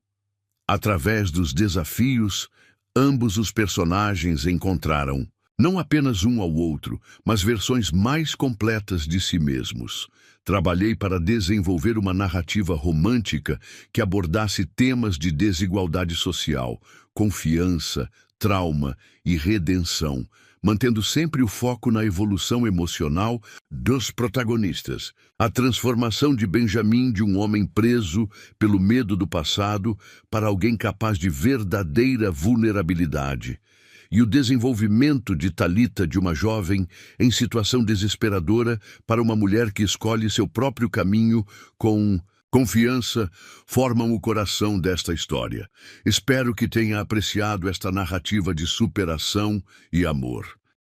Através dos desafios, ambos os personagens encontraram não apenas um ao outro, mas versões mais completas de si mesmos. Trabalhei para desenvolver uma narrativa romântica que abordasse temas de desigualdade social, confiança, trauma e redenção, mantendo sempre o foco na evolução emocional dos protagonistas. A transformação de Benjamin de um homem preso pelo medo do passado para alguém capaz de verdadeira vulnerabilidade. E o desenvolvimento de Talita de uma jovem em situação desesperadora para uma mulher que escolhe seu próprio caminho com confiança, formam o coração desta história. Espero que tenha apreciado esta narrativa de superação e amor.